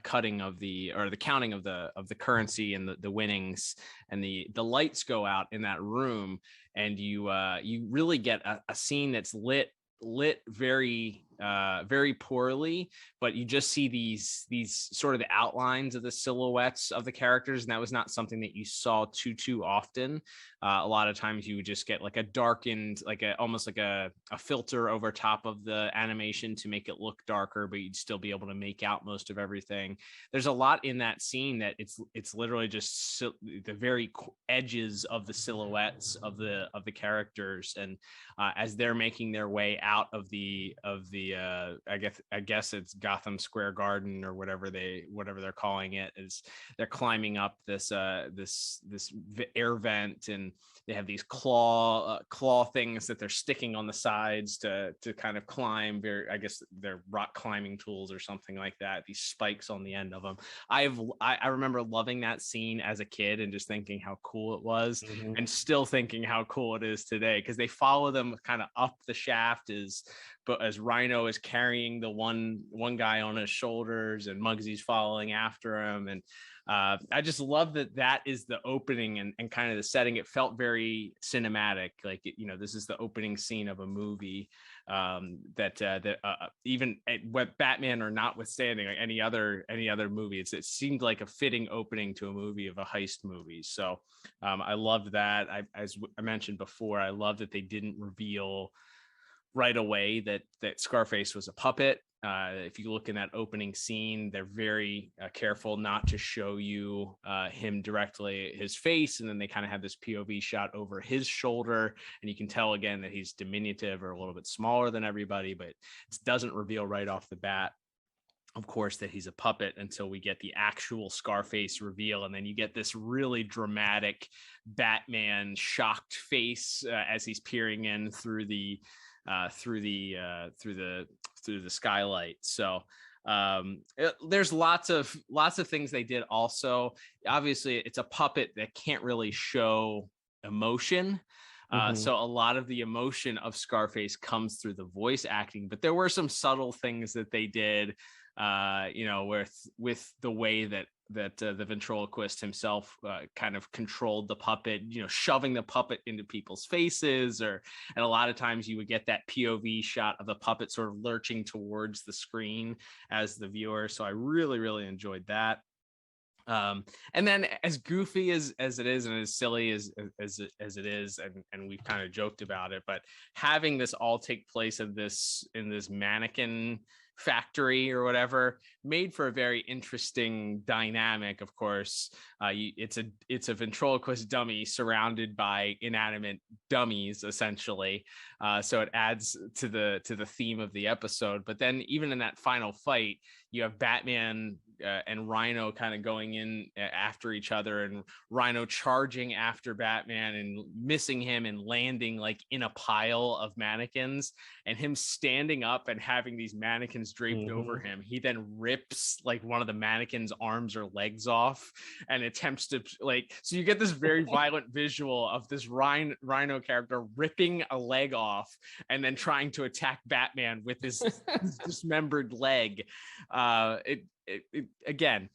cutting of the counting of the currency and the winnings, and the lights go out in that room, and you really get a scene that's lit very very poorly, but you just see these sort of the outlines of the silhouettes of the characters, and that was not something that you saw too often. A lot of times you would just get like a darkened, like almost like a filter over top of the animation to make it look darker, but you'd still be able to make out most of everything. There's a lot in that scene that it's literally just the very edges of the silhouettes of the characters, and as they're making their way out of the I guess it's Gotham Square Garden or whatever they're calling it, is they're climbing up this air vent, and they have these claw things that they're sticking on the sides to kind of climb. I guess they're rock climbing tools or something like that. These spikes on the end of them. I remember loving that scene as a kid and just thinking how cool it was, and still thinking how cool it is today, because they follow them kind of up the shaft as Rhino is carrying the one guy on his shoulders, and Muggsy's following after him. And I just love that is the opening and kind of the setting. It felt very cinematic, like this is the opening scene of a movie that even what Batman or notwithstanding, like any other movie, it seemed like a fitting opening to a movie of a heist movie. So I loved that. As I mentioned before, I love that they didn't reveal right away that Scarface was a puppet. if you look in that opening scene, they're very careful not to show you him directly, his face, and then they kind of have this POV shot over his shoulder, and you can tell again that he's diminutive or a little bit smaller than everybody, but it doesn't reveal right off the bat, of course, that he's a puppet until we get the actual Scarface reveal, and then you get this really dramatic Batman shocked face as he's peering in through the skylight. So there's lots of things they did. Also, obviously, it's a puppet that can't really show emotion. So a lot of the emotion of Scarface comes through the voice acting, but there were some subtle things that they did, with the way that the ventriloquist himself kind of controlled the puppet, shoving the puppet into people's faces, and a lot of times you would get that POV shot of the puppet sort of lurching towards the screen as the viewer. So I really, really enjoyed that. And then as goofy as it is and as silly as it is, and we've kind of joked about it, but having this all take place in this mannequin factory or whatever made for a very interesting dynamic. Of course, it's a ventriloquist dummy surrounded by inanimate dummies, essentially. So it adds to the theme of the episode. But then even in that final fight, you have Batman and Rhino kind of going in after each other, and Rhino charging after Batman and missing him and landing like in a pile of mannequins, and him standing up and having these mannequins draped over him. He then rips like one of the mannequins' arms or legs off and attempts to so you get this very violent visual of this Rhino character ripping a leg off and then trying to attack Batman with his dismembered leg. Again,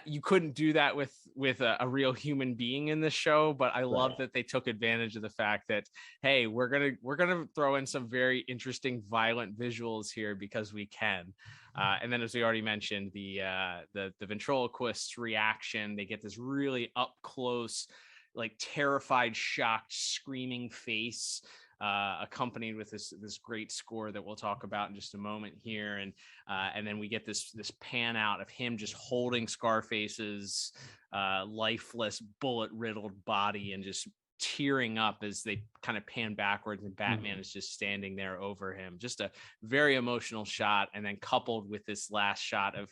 you couldn't do that with a real human being in the show, but I love that they took advantage of the fact that, hey, we're gonna throw in some very interesting violent visuals here because we can. And then, as we already mentioned, the ventriloquist's reaction, they get this really up close, like terrified, shocked, screaming face, accompanied with this great score that we'll talk about in just a moment here, and then we get this pan out of him just holding Scarface's lifeless, bullet riddled body and just tearing up as they kind of pan backwards, and Batman is just standing there over him. Just a very emotional shot, and then coupled with this last shot of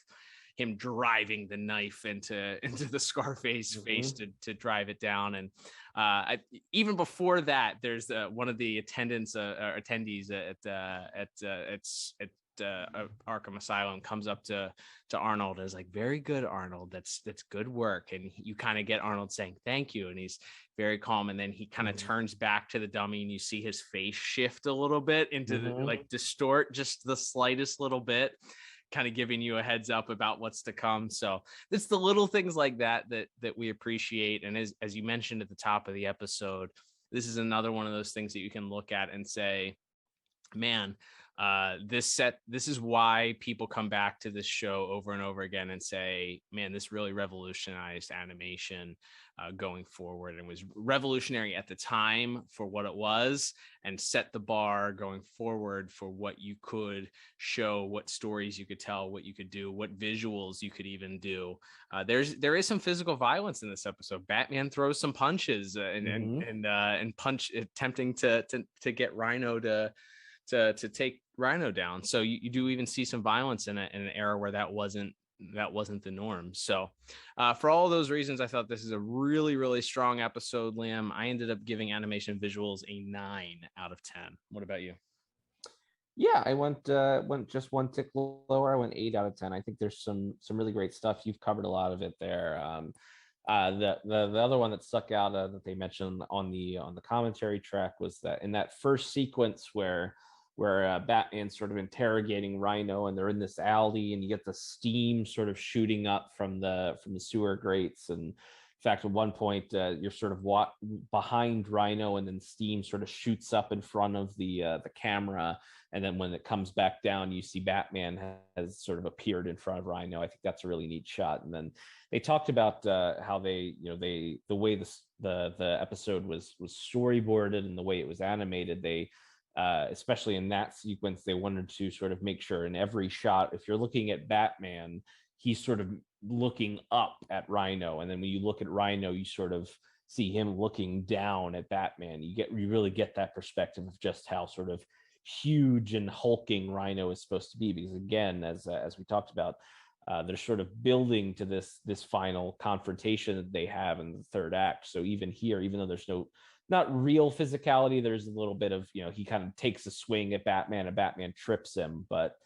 him driving the knife into the Scarface face to drive it down. And even before that, there's one of the attendees at Arkham Asylum comes up to Arnold and is like, "Very good, Arnold. That's good work." And you kind of get Arnold saying thank you, and he's very calm. And then he kind of turns back to the dummy, and you see his face shift a little bit into the distort just the slightest little bit, kind of giving you a heads up about what's to come. So it's the little things like that we appreciate. And as you mentioned at the top of the episode, this is another one of those things that you can look at and say, man, this is why people come back to this show over and over again and say, man, this really revolutionized animation going forward, and was revolutionary at the time for what it was, and set the bar going forward for what you could show, what stories you could tell, what you could do, what visuals you could even do. There is some physical violence in this episode. Batman throws some punches and punch, attempting to get Rhino to take Rhino down. So you do even see some violence in an era where that wasn't the norm. So for all those reasons, I thought this is a really, really strong episode, Liam. I ended up giving animation visuals a 9 out of 10. What about you? Yeah, I went just one tick lower. I went 8 out of 10. I think there's some really great stuff. You've covered a lot of it there. The other one that stuck out that they mentioned on the commentary track was that in that first sequence where Batman's sort of interrogating Rhino, and they're in this alley, and you get the steam sort of shooting up from the sewer grates. And in fact, at one point, you're sort of behind Rhino, and then steam sort of shoots up in front of the camera. And then when it comes back down, you see Batman has sort of appeared in front of Rhino. I think that's a really neat shot. And then they talked about how the way the episode was storyboarded and the way it was animated. They especially in that sequence, they wanted to sort of make sure in every shot, if you're looking at Batman, he's sort of looking up at Rhino, and then when you look at Rhino, you sort of see him looking down at Batman. You really get that perspective of just how sort of huge and hulking Rhino is supposed to be, because again, as we talked about, they're sort of building to this final confrontation that they have in the third act. So even here, even though there's not real physicality, there's a little bit of, he kind of takes a swing at Batman and Batman trips him, but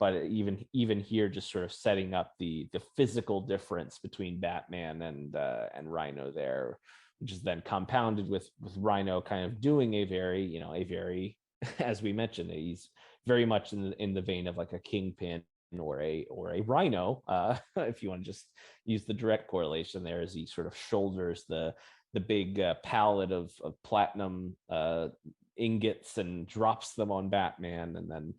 even here, just sort of setting up the physical difference between Batman and Rhino there, which is then compounded with Rhino kind of doing a very as we mentioned, he's very much in the vein of like a Kingpin or a Rhino, if you want to just use the direct correlation there, as he sort of shoulders the big pallet of platinum ingots and drops them on Batman, and then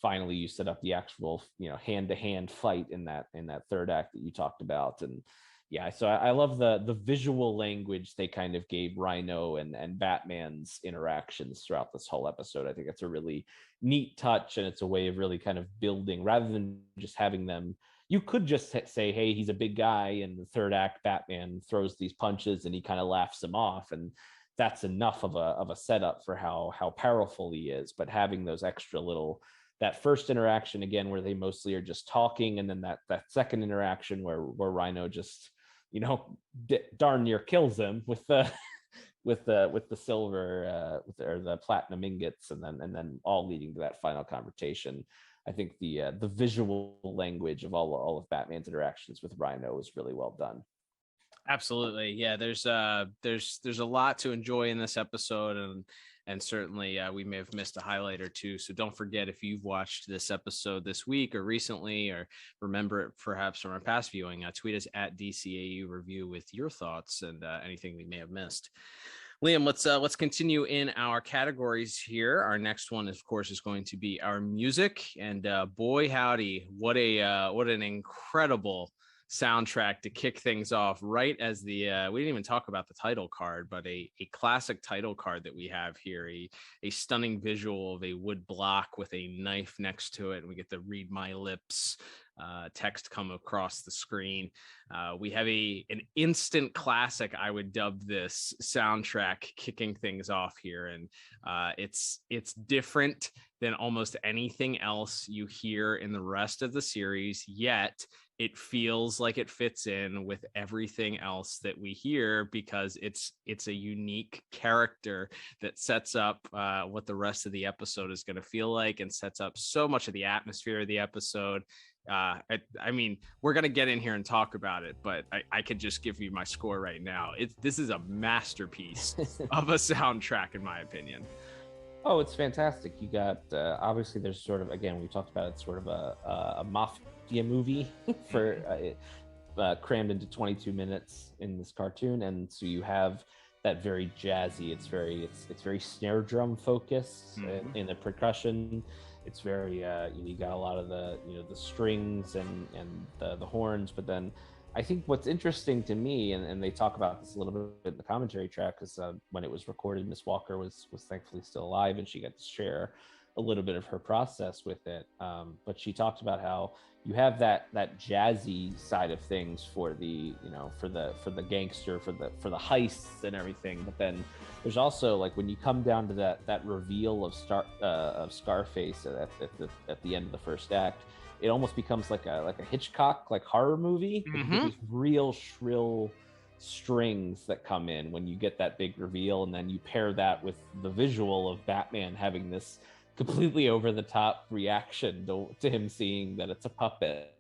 finally you set up the actual hand-to-hand fight in that third act that you talked about. And yeah, so I love the visual language they kind of gave Rhino and Batman's interactions throughout this whole episode. I think it's a really neat touch, and it's a way of really kind of building, rather than just having them. You could just say, hey, he's a big guy, and the third act Batman throws these punches and he kind of laughs them off, and that's enough of a setup for how powerful he is. But having those extra little, that first interaction again where they mostly are just talking, and then that second interaction where Rhino just darn near kills him with the silver or the platinum ingots, and then all leading to that final confrontation. I think the visual language of all of Batman's interactions with Rhino is really well done. Absolutely. Yeah, there's a lot to enjoy in this episode, and certainly we may have missed a highlight or two. So don't forget, if you've watched this episode this week or recently, or remember it perhaps from our past viewing, tweet us at DCAU Review with your thoughts and anything we may have missed. Liam, let's continue in our categories here. Our next one, of course, is going to be our music, and boy howdy, what an incredible soundtrack to kick things off right as we didn't even talk about the title card, but a classic title card that we have here, a stunning visual of a wood block with a knife next to it, and we get the "read my lips" text come across the screen. We have an instant classic, I would dub this soundtrack, kicking things off here, and it's different than almost anything else you hear in the rest of the series, yet it feels like it fits in with everything else that we hear, because it's a unique character that sets up what the rest of the episode is going to feel like, and sets up so much of the atmosphere of the episode. I mean, we're going to get in here and talk about it, but I could just give you my score right now. This is a masterpiece of a soundtrack, in my opinion. Oh, it's fantastic. You got, obviously there's sort of, again, we talked about it, sort of a mafia movie for crammed into 22 minutes in this cartoon. And so you have that very jazzy, it's very snare drum focused in the percussion. It's very, you got a lot of the strings and the horns, but then I think what's interesting to me, and they talk about this a little bit in the commentary track, because when it was recorded, Miss Walker was thankfully still alive, and she got to share a little bit of her process with it. But she talked about how you have that jazzy side of things for the for the gangster, for the heists and everything. But then there's also, like, when you come down to that reveal of Scarface at the end of the first act, it almost becomes like a Hitchcock horror movie with these real shrill strings that come in when you get that big reveal, and then you pair that with the visual of Batman having this completely over the top reaction to him seeing that it's a puppet.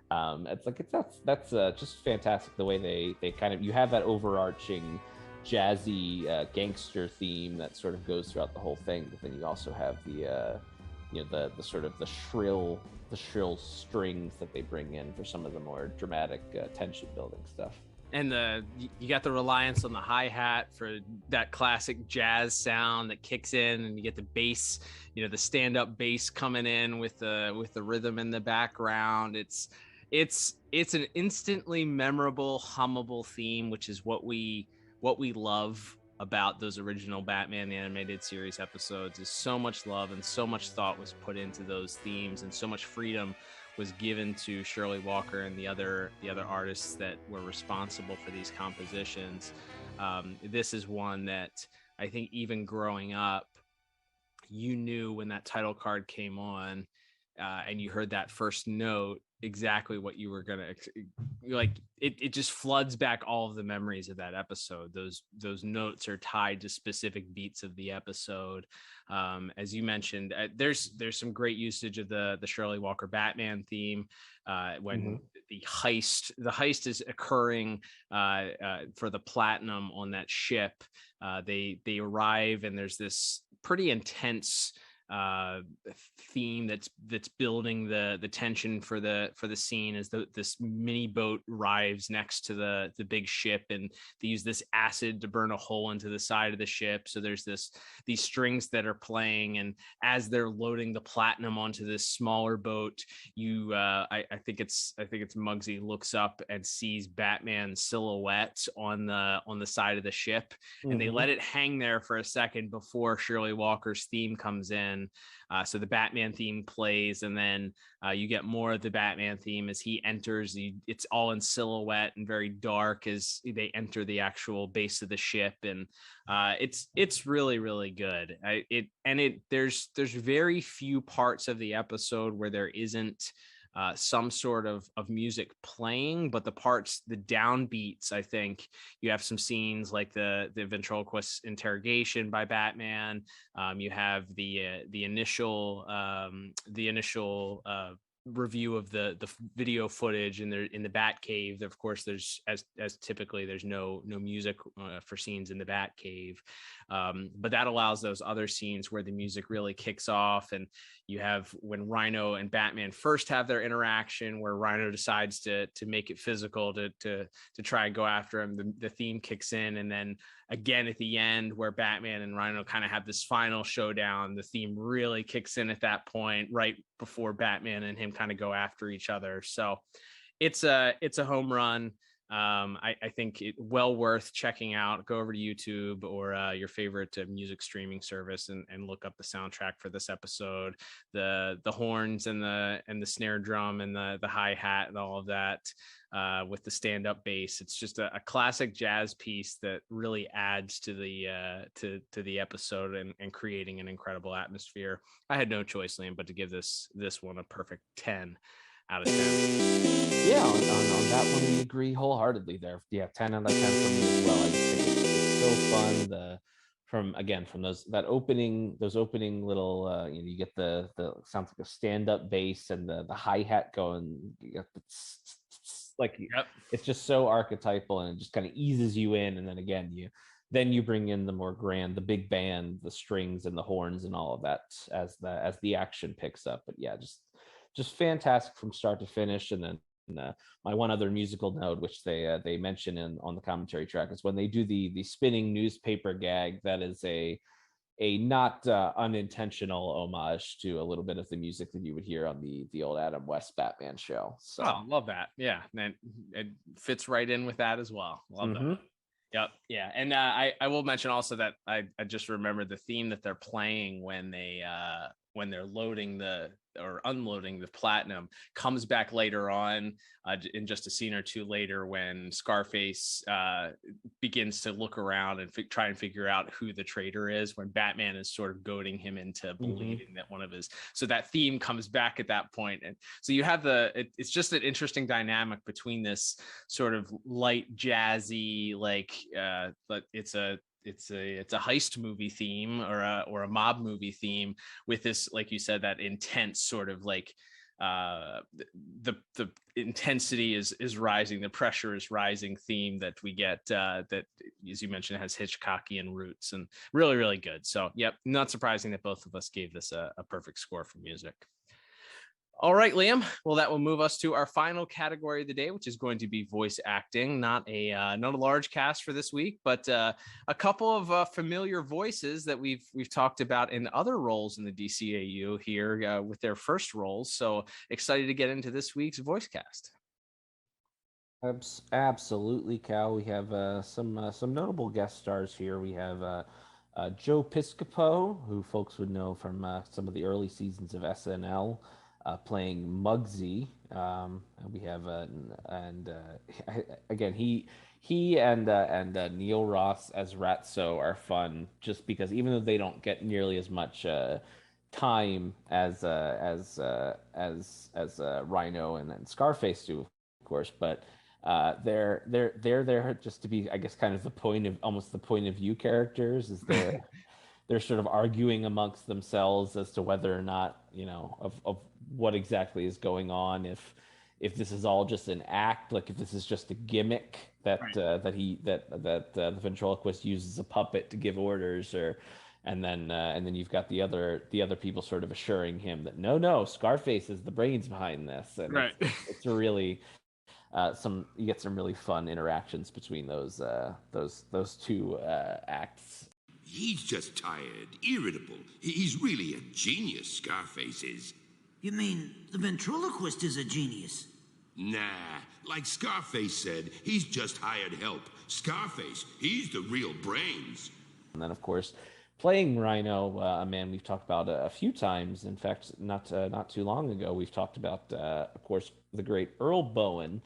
That's just fantastic, the way they kind of, you have that overarching jazzy gangster theme that sort of goes throughout the whole thing, but then you also have the sort of the shrill strings that they bring in for some of the more dramatic tension building stuff. And you got the reliance on the hi-hat for that classic jazz sound that kicks in, and you get the bass, the stand-up bass coming in with the rhythm in the background. It's an instantly memorable, hummable theme, which is what we love about those original Batman the Animated Series episodes is so much love and so much thought was put into those themes, and so much freedom was given to Shirley Walker and the other artists that were responsible for these compositions. This is one that I think even growing up, you knew when that title card came on and you heard that first note exactly what you were gonna like. It just floods back all of the memories of that episode. Those notes are tied to specific beats of the episode. As you mentioned, there's some great usage of the Shirley Walker Batman theme when the heist is occurring for the platinum on that ship. They arrive, and there's this pretty intense theme that's building the tension for the scene as this mini boat arrives next to the big ship, and they use this acid to burn a hole into the side of the ship. So there's these strings that are playing, and as they're loading the platinum onto this smaller boat, I think it's Muggsy looks up and sees Batman's silhouette on the side of the ship, and they let it hang there for a second before Shirley Walker's theme comes in. So the Batman theme plays, and then you get more of the Batman theme as he enters. It's all in silhouette and very dark as they enter the actual base of the ship, and it's really, really good. There's very few parts of the episode where there isn't some sort of music playing, but the downbeats, I think you have some scenes like the ventriloquist interrogation by Batman. You have the initial review of the video footage in the Bat Cave. Of course, there's as typically there's no music for scenes in the Bat Cave, but that allows those other scenes where the music really kicks off. And you have when Rhino and Batman first have their interaction, where Rhino decides to make it physical to try and go after him. The theme kicks in, and then again at the end, where Batman and Rhino kind of have this final showdown, the theme really kicks in at that point, right before Batman and him kind of go after each other. So it's a home run. I think it well worth checking out. Go over to YouTube or your favorite music streaming service and look up the soundtrack for this episode. The horns and the snare drum and the hi-hat and all of that with the stand-up bass. It's just a classic jazz piece that really adds to the episode and creating an incredible atmosphere. I had no choice, Liam, but to give this one a perfect 10 out of 10. Yeah, on that one we agree wholeheartely there. Yeah, 10 out of 10 for me as well. I just think it's so fun. From those opening little you get the sounds like a stand-up bass and the hi-hat going. You got it's just so archetypal, and it just kind of eases you in. And then again, you bring in the more grand, the big band, the strings and the horns and all of that as the action picks up. But yeah, just fantastic from start to finish. And then my one other musical note, which they mention on the commentary track, is when they do the spinning newspaper gag. That is a not unintentional homage to a little bit of the music that you would hear on the old Adam West Batman show. So love that. Yeah, and it fits right in with that as well. Love that. Yep. Yeah. And I will mention also that I just remembered the theme that they're playing when they're loading or unloading the platinum comes back later on in just a scene or two later, when Scarface begins to look around and try and figure out who the traitor is, when Batman is sort of goading him into believing that so that theme comes back at that point. And so you have it's just an interesting dynamic between this sort of light jazzy, but it's a heist movie theme or a mob movie theme with this, like you said, that intense sort of the intensity is rising, the pressure is rising theme that we get that, as you mentioned, has Hitchcock-ian roots, and really, really good. So yep, not surprising that both of us gave this a perfect score for music. All right, Liam. Well, that will move us to our final category of the day, which is going to be voice acting. Not a large cast for this week, but a couple of familiar voices that we've talked about in other roles in the DCAU here with their first roles. So excited to get into this week's voice cast. Absolutely, Cal. We have some notable guest stars here. We have Joe Piscopo, who folks would know from some of the early seasons of SNL, playing Muggsy. And we have again he and Neil Ross as Ratso are fun, just because even though they don't get nearly as much time as Rhino and Scarface do, of course, but they're there just to be, I guess, kind of almost the point of view characters. Is they're sort of arguing amongst themselves as to whether or not, of what exactly is going on, if this is all just an act, like if this is just a gimmick that the ventriloquist uses a puppet to give orders, and then you've got the other people sort of assuring him that no, Scarface is the brains behind this, and right. It's a really you get some really fun interactions between those two acts. He's just tired, irritable. He's really a genius, Scarface is. You mean the ventriloquist is a genius? Nah, like Scarface said, he's just hired help. Scarface, he's the real brains. And then, of course, playing Rhino, a man we've talked about a few times. In fact, not too long ago, we've talked about, of course, the great Earl Bowen,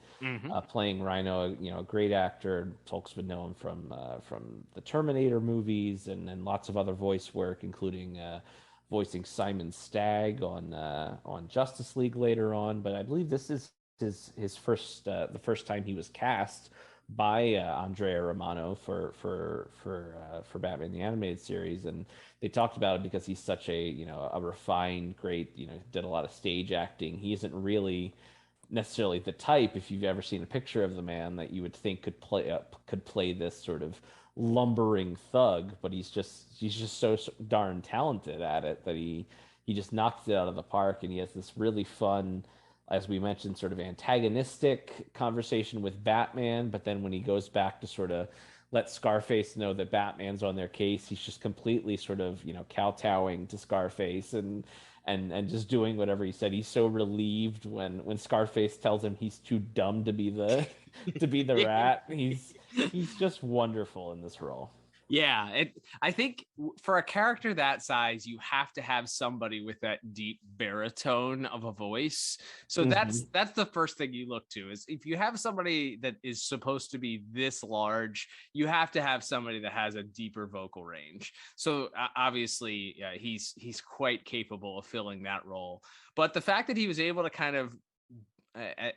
playing Rhino. A great actor. Folks would know him from the Terminator movies and lots of other voice work, including voicing Simon Stagg on Justice League later on. But I believe this is his first the first time he was cast by Andrea Romano for Batman the Animated Series, and they talked about it because he's such a refined, great, did a lot of stage acting. He isn't really necessarily the type, if you've ever seen a picture of the man, that you would think could play this sort of lumbering thug, but he's just so darn talented at it that he just knocks it out of the park, and he has this really fun, as we mentioned, sort of antagonistic conversation with Batman, but then when he goes back to sort of let Scarface know that Batman's on their case, he's just completely sort of, kowtowing to Scarface and just doing whatever he said. He's so relieved when Scarface tells him he's too dumb to be the rat. He's just wonderful in this role. Yeah, I think for a character that size, you have to have somebody with that deep baritone of a voice. So that's the first thing you look to, is if you have somebody that is supposed to be this large, you have to have somebody that has a deeper vocal range. So obviously, he's quite capable of filling that role. But the fact that he was able to kind of,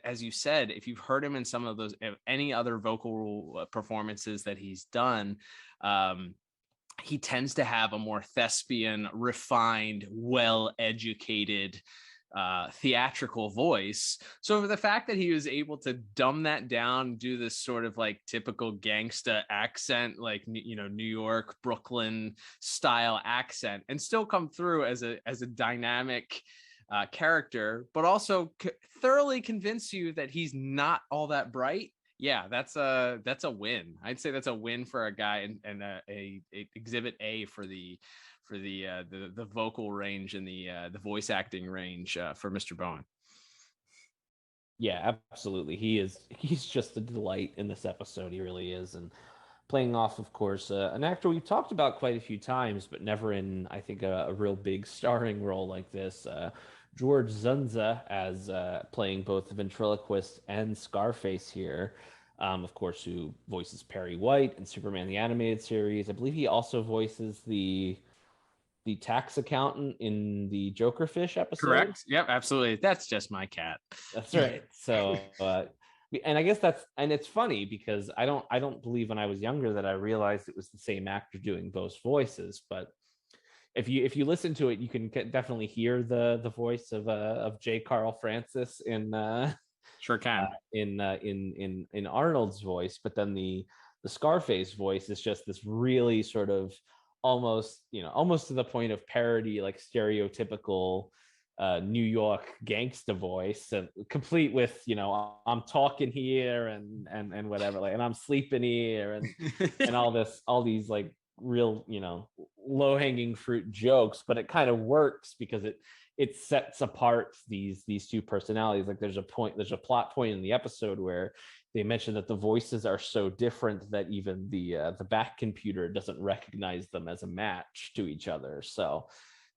as you said, if you've heard him in some of those, any other vocal performances that he's done, he tends to have a more thespian, refined, well-educated, theatrical voice. So the fact that he was able to dumb that down, do this sort of like typical gangsta accent, like, New York, Brooklyn style accent, and still come through as a dynamic character, but also thoroughly convince you that he's not all that bright. Yeah, that's a win. I'd say that's a win for a guy, and a exhibit A for the vocal range and the voice acting range for Mr. Bowen. Yeah, absolutely. He's just a delight in this episode. He really is. And playing off, of course, an actor we've talked about quite a few times, but never in, I think, a real big starring role like this. George Zunza as playing both the ventriloquist and Scarface here, of course, who voices Perry White in Superman the Animated Series. I believe he also voices the tax accountant in the Jokerfish episode. Correct. Yep, absolutely. That's just my cat. That's right. So, and I guess it's funny because I don't believe when I was younger that I realized it was the same actor doing both voices, but if you listen to it, you can definitely hear the voice of J. Carl Francis in sure can in Arnold's voice, but then the Scarface voice is just this really sort of almost to the point of parody, like stereotypical New York gangsta voice, and complete with I'm talking here and whatever, like, and I'm sleeping here and all these like real low-hanging fruit jokes, but it kind of works because it sets apart these two personalities. Like there's a plot point in the episode where they mentioned that the voices are so different that even the Bat computer doesn't recognize them as a match to each other. So,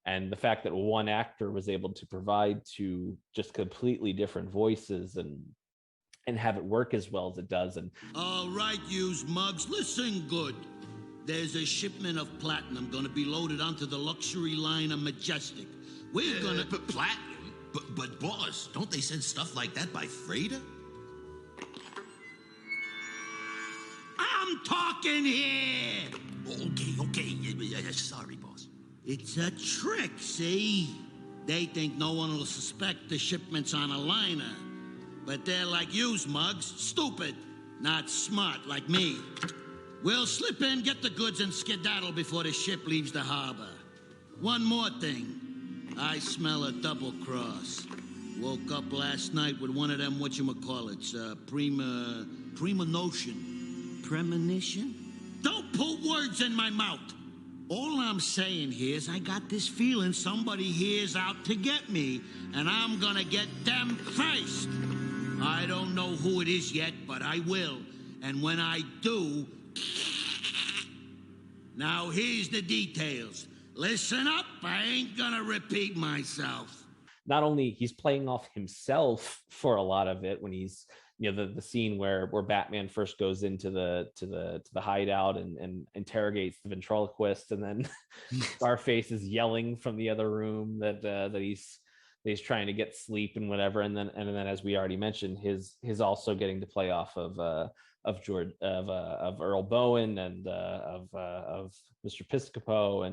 and the fact that one actor was able to provide two just completely different voices and have it work as well as it does. And all right, yous mugs, listen good. There's a shipment of platinum gonna be loaded onto the luxury liner Majestic. We're gonna... But platinum? But boss, don't they send stuff like that by freighter? I'm talking here! Okay. Sorry, boss. It's a trick, see? They think no one will suspect the shipment's on a liner. But they're like yous mugs, stupid, not smart like me. We'll slip in, get the goods, and skedaddle before the ship leaves the harbor. One more thing. I smell a double cross. Woke up last night with one of them, whatchamacallits, premonition? Don't put words in my mouth. All I'm saying here is I got this feeling somebody here's out to get me, and I'm gonna get them first. I don't know who it is yet, but I will. And when I do... Now here's the details. Listen up, I ain't gonna repeat myself. Not only he's playing off himself for a lot of it when he's, you know, the scene where Batman first goes into the hideout and interrogates the ventriloquist, and then Scarface is yelling from the other room that he's trying to get sleep and whatever, and then as we already mentioned, his also getting to play off of Earl Bowen and of Mr. Piscopo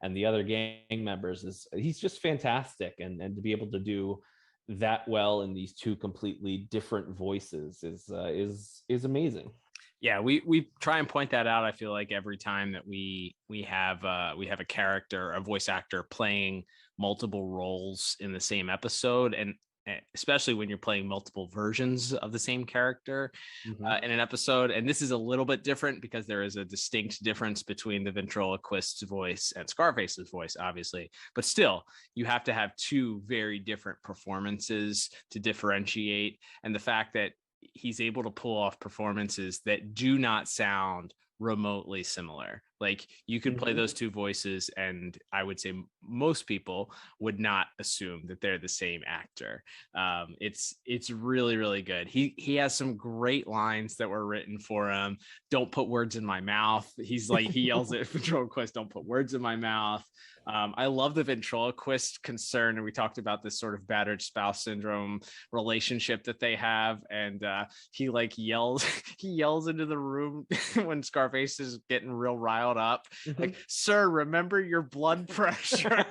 and the other gang members he's just fantastic, and to be able to do that well in these two completely different voices is amazing. Yeah, we try and point that out. I feel like every time that we have a character, a voice actor playing multiple roles in the same episode, and especially when you're playing multiple versions of the same character in an episode. And this is a little bit different because there is a distinct difference between the ventriloquist's voice and Scarface's voice, obviously. But still, you have to have two very different performances to differentiate. And the fact that he's able to pull off performances that do not sound remotely similar. Like, you could play those two voices, and I would say most people would not assume that they're the same actor. It's really, really good. He has some great lines that were written for him. Don't put words in my mouth. He's like, he yells at ventriloquist, don't put words in my mouth. I love the ventriloquist concern, and we talked about this sort of battered spouse syndrome relationship that they have, and he like yells into the room when Scarface is getting real riled up, like, sir, remember your blood pressure.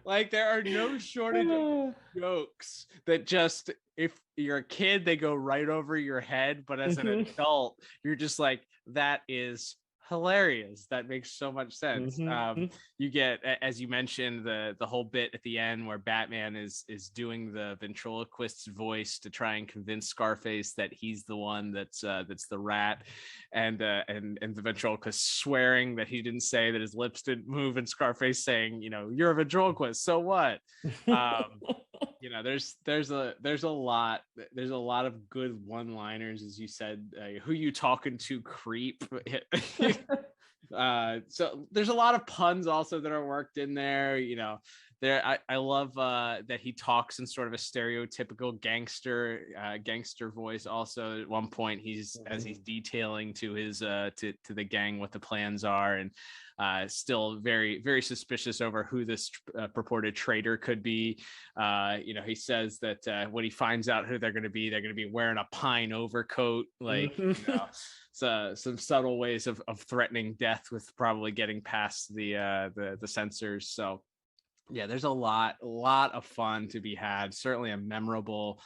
Like, there are no shortage of jokes that just, if you're a kid, they go right over your head, but as an adult, you're just like, that is hilarious. That makes so much sense. You get, as you mentioned, the whole bit at the end where Batman is doing the ventriloquist's voice to try and convince Scarface that he's the one that's the rat, and the ventriloquist swearing that he didn't say, that his lips didn't move, and Scarface saying, you know, you're a ventriloquist, so what? You know, there's a lot of good one-liners, as you said. Who you talking to, creep? So there's a lot of puns also that are worked in there. You know, I love that he talks in sort of a stereotypical gangster voice. Also, at one point, as he's detailing to his to the gang what the plans are, and still very, very suspicious over who this purported traitor could be. You know, he says that when he finds out who they're going to be wearing a pine overcoat, like, you know, so some subtle ways of threatening death with probably getting past the censors. So yeah, there's a lot of fun to be had. Certainly a memorable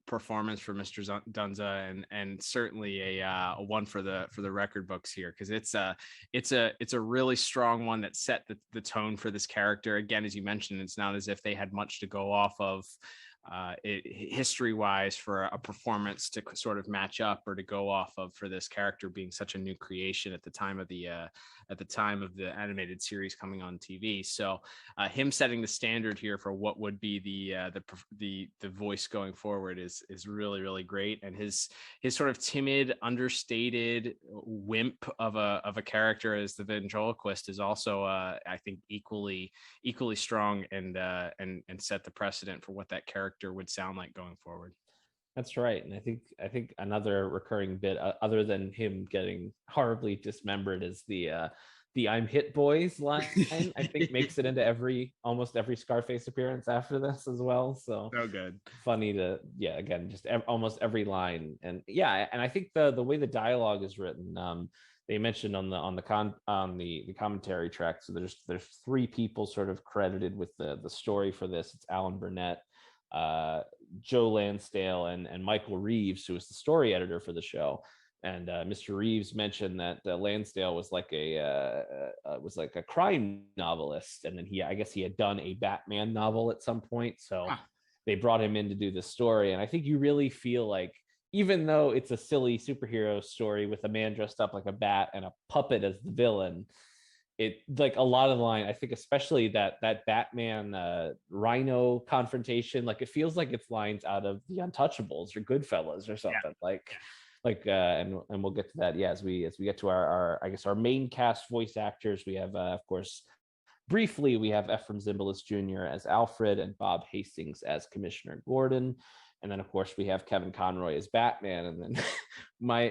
performance for Mr. Zunza, and certainly a one for the record books here, because it's a really strong one that set the tone for this character. Again, as you mentioned, it's not as if they had much to go off of history-wise for a performance to sort of match up or to go off of for this character being such a new creation at the time of the animated series coming on TV. So him setting the standard here for what would be the voice going forward is really, really great. And his sort of timid, understated wimp of a character as the ventriloquist is also I think equally strong and set the precedent for what that character would sound like going forward. That's right. And I think another recurring bit other than him getting horribly dismembered is the I'm hit boys line. I think makes it into almost every Scarface appearance after this as well. So good. Funny to again, just almost every line. And and I think the way the dialogue is written, they mentioned on the commentary track. So there's 3 people sort of credited with the story for this. It's Alan Burnett, Joe Lansdale, and Michael Reeves, who was the story editor for the show. And Mr. Reeves mentioned that Lansdale was like a crime novelist, and then I guess he had done a Batman novel at some point. So they brought him in to do this story. And I think you really feel like, even though it's a silly superhero story with a man dressed up like a bat and a puppet as the villain, it like a lot of the line, I think especially that Batman Rhino confrontation, like it feels like it's lines out of The Untouchables or Goodfellas or something. And we'll get to that as we get to our I guess our main cast voice actors. We have of course briefly we have Ephraim Zimbalist Jr. as Alfred and Bob Hastings as Commissioner Gordon. And then, of course, we have Kevin Conroy as Batman. And then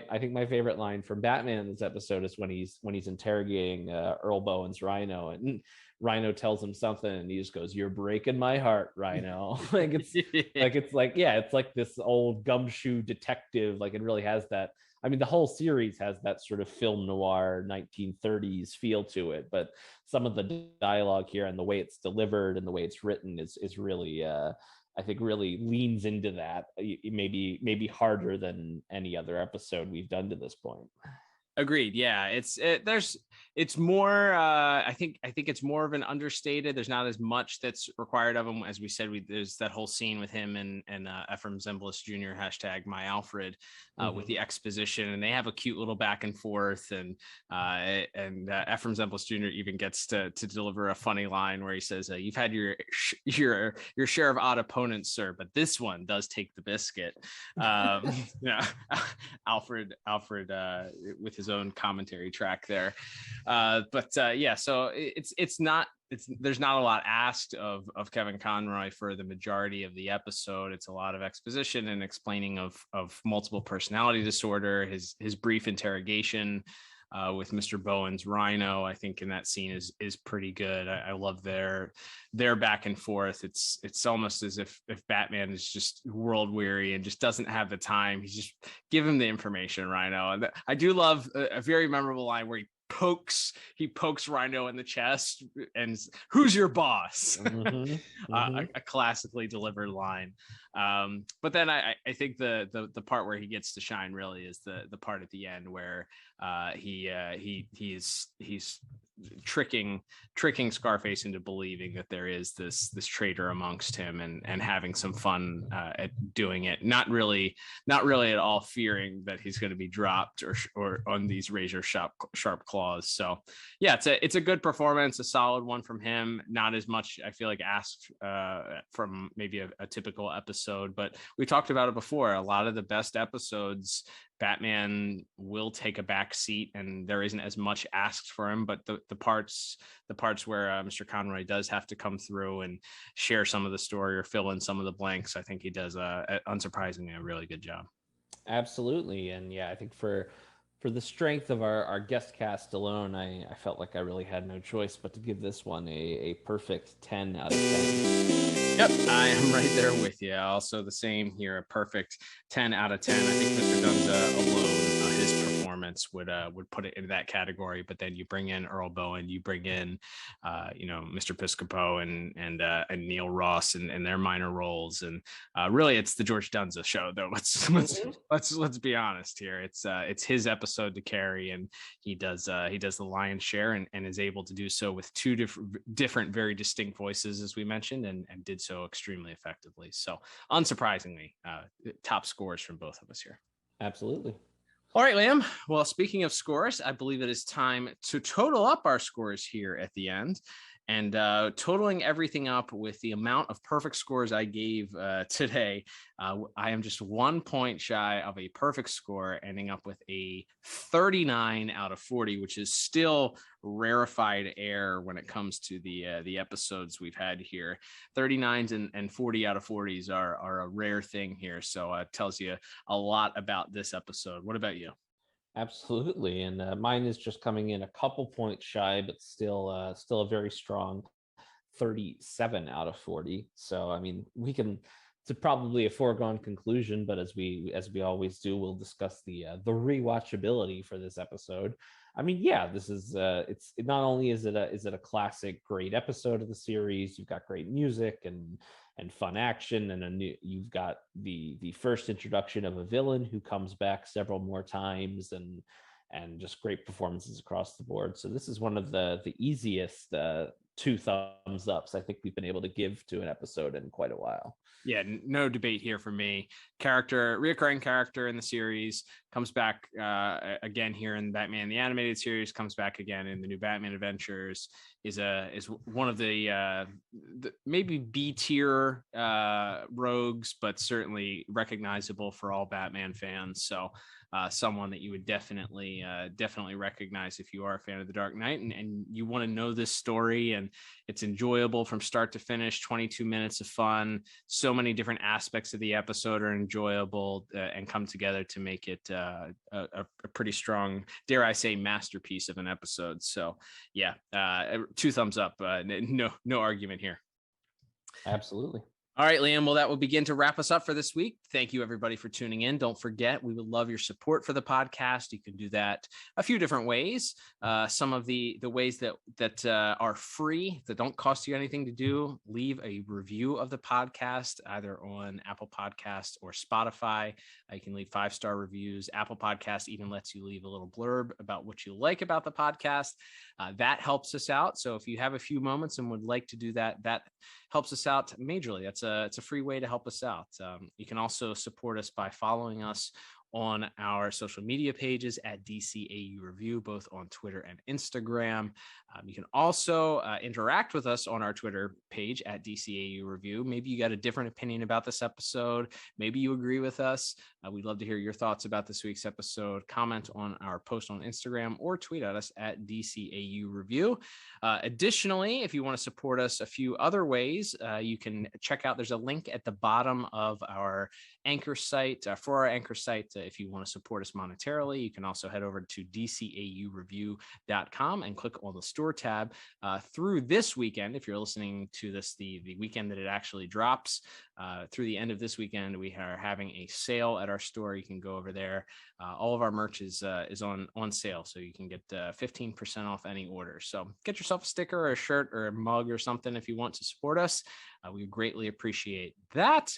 I think my favorite line from Batman in this episode is when he's interrogating Earl Bowen's Rhino, and Rhino tells him something, and he just goes, "You're breaking my heart, Rhino." It's like this old gumshoe detective. Like it really has that. I mean, the whole series has that sort of film noir 1930s feel to it, but some of the dialogue here and the way it's delivered and the way it's written is really. I think really leans into that, maybe harder than any other episode we've done to this point. Agreed. Yeah, it's more. I think it's more of an understated. There's not as much that's required of him. As we said, there's that whole scene with him and Ephraim Zimbalist Jr. #myAlfred with the exposition, and they have a cute little back and forth. And Ephraim Zimbalist Jr. even gets to deliver a funny line where he says, "You've had your share of odd opponents, sir, but this one does take the biscuit." Alfred with his own commentary track there. So there's not a lot asked of Kevin Conroy for the majority of the episode. It's a lot of exposition and explaining of multiple personality disorder, his brief interrogation with Mr. Bowen's Rhino. I think in that scene is pretty good. I love their back and forth. It's almost as if Batman is just world weary and just doesn't have the time. He's just give him the information, Rhino. And I do love a very memorable line where he pokes Rhino in the chest and "Who's your boss?" A classically delivered line. But then I think the part where he gets to shine really is the part at the end where he's tricking Scarface into believing that there is this traitor amongst him and having some fun at doing it, not really at all fearing that he's going to be dropped or on these razor sharp claws. So yeah, it's a good performance, a solid one from him. Not as much I feel like asked from maybe a typical episode, but we talked about it before. A lot of the best episodes, Batman will take a back seat and there isn't as much asked for him, but the parts where Mr. Conroy does have to come through and share some of the story or fill in some of the blanks, I think he does unsurprisingly a really good job. Absolutely. And yeah, I think for the strength of our guest cast alone, I felt like I really had no choice but to give this one a perfect 10 out of 10. Yep, I am right there with you. Also the same here, a perfect 10 out of 10. I think Mr. Zunza alone, his performance performance would put it into that category. But then you bring in Earl Bowen, you bring in Mr. Piscopo and Neil Ross and their minor roles, and really it's the George Zunza show, though. Let's be honest here. It's his episode to carry, and he does the lion's share and is able to do so with two different very distinct voices, as we mentioned, and did so extremely effectively. So unsurprisingly, top scores from both of us here. Absolutely. All right, Liam. Well, speaking of scores, I believe it is time to total up our scores here at the end. And totaling everything up with the amount of perfect scores I gave today, I am just 1 point shy of a perfect score, ending up with a 39 out of 40, which is still rarefied air when it comes to the episodes we've had here. 39s and 40 out of 40s are a rare thing here. So it tells you a lot about this episode. What about you? Absolutely, and mine is just coming in a couple points shy, but still a very strong 37 out of 40. So I mean, it's probably a foregone conclusion, but as we always do, we'll discuss the rewatchability for this episode. I mean, yeah, this is it's not only is it a classic great episode of the series, you've got great music and fun action, and you've got the first introduction of a villain who comes back several more times, and just great performances across the board. So this is one of the easiest 2 thumbs ups I think we've been able to give to an episode in quite a while. Yeah, no debate here for me. Reoccurring character in the series, comes back again here in Batman the Animated Series, comes back again in the new Batman Adventures, is one of the maybe B tier rogues, but certainly recognizable for all Batman fans. So someone that you would definitely recognize if you are a fan of The Dark Knight and you want to know this story, and it's enjoyable from start to finish. 22 minutes of fun. So many different aspects of the episode are enjoyable and come together to make it a pretty strong, dare I say, masterpiece of an episode. So yeah, 2 thumbs up. No argument here. Absolutely. All right, Liam. Well, that will begin to wrap us up for this week. Thank you, everybody, for tuning in. Don't forget, we would love your support for the podcast. You can do that a few different ways. Some of the ways that are free, that don't cost you anything to do, leave a review of the podcast, either on Apple Podcasts or Spotify. You can leave 5-star reviews. Apple Podcast even lets you leave a little blurb about what you like about the podcast. That helps us out. So if you have a few moments and would like to do that, that helps us out majorly. It's a free way to help us out. You can also support us by following us on our social media pages at DCAU Review, both on Twitter and Instagram. You can also interact with us on our Twitter page at DCAU Review. Maybe you got a different opinion about this episode. Maybe you agree with us. We'd love to hear your thoughts about this week's episode. Comment on our post on Instagram or tweet at us at DCAU Review. Additionally, if you want to support us a few other ways, you can check out, there's a link at the bottom of our Anchor site. For our Anchor site, if you want to support us monetarily, you can also head over to dcaureview.com and click on the store tab. Through this weekend, if you're listening to this the weekend that it actually drops, through the end of this weekend, we are having a sale at our store. You can go over there. All of our merch is on sale, so you can get 15% off any order. So get yourself a sticker or a shirt or a mug or something if you want to support us. We would greatly appreciate that.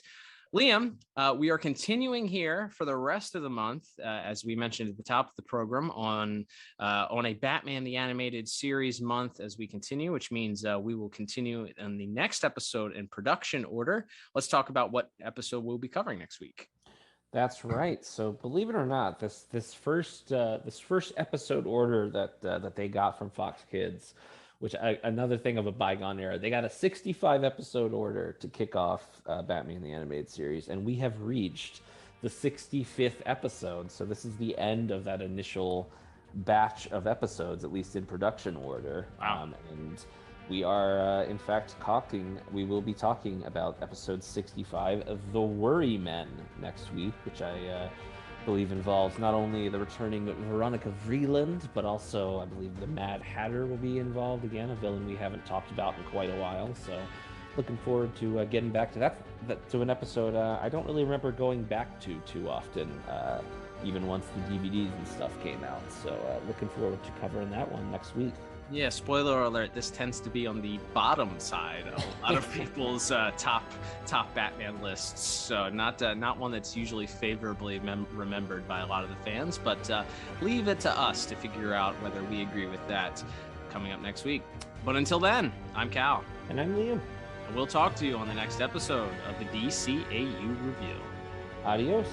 Liam, we are continuing here for the rest of the month, as we mentioned at the top of the program, on a Batman the Animated Series month as we continue, which means we will continue in the next episode in production order. Let's talk about what episode we'll be covering next week. That's right. So believe it or not, this first episode order that they got from Fox Kids, which another thing of a bygone era, they got a 65 episode order to kick off Batman the Animated Series, and we have reached the 65th episode. So this is the end of that initial batch of episodes, at least in production order. Wow. And we are, in fact, we will be talking about episode 65 of The Worry Men next week, which I believe involves not only the returning Veronica Vreeland, but also I believe the Mad Hatter will be involved again, a villain we haven't talked about in quite a while. So looking forward to getting back to that to an episode I don't really remember going back to too often, even once the DVDs and stuff came out. So looking forward to covering that one next week. Yeah, spoiler alert, this tends to be on the bottom side of a lot of people's top Batman lists. So not one that's usually favorably remembered by a lot of the fans, but leave it to us to figure out whether we agree with that coming up next week. But until then, I'm Cal. And I'm Liam. And we'll talk to you on the next episode of the DCAU Review. Adios.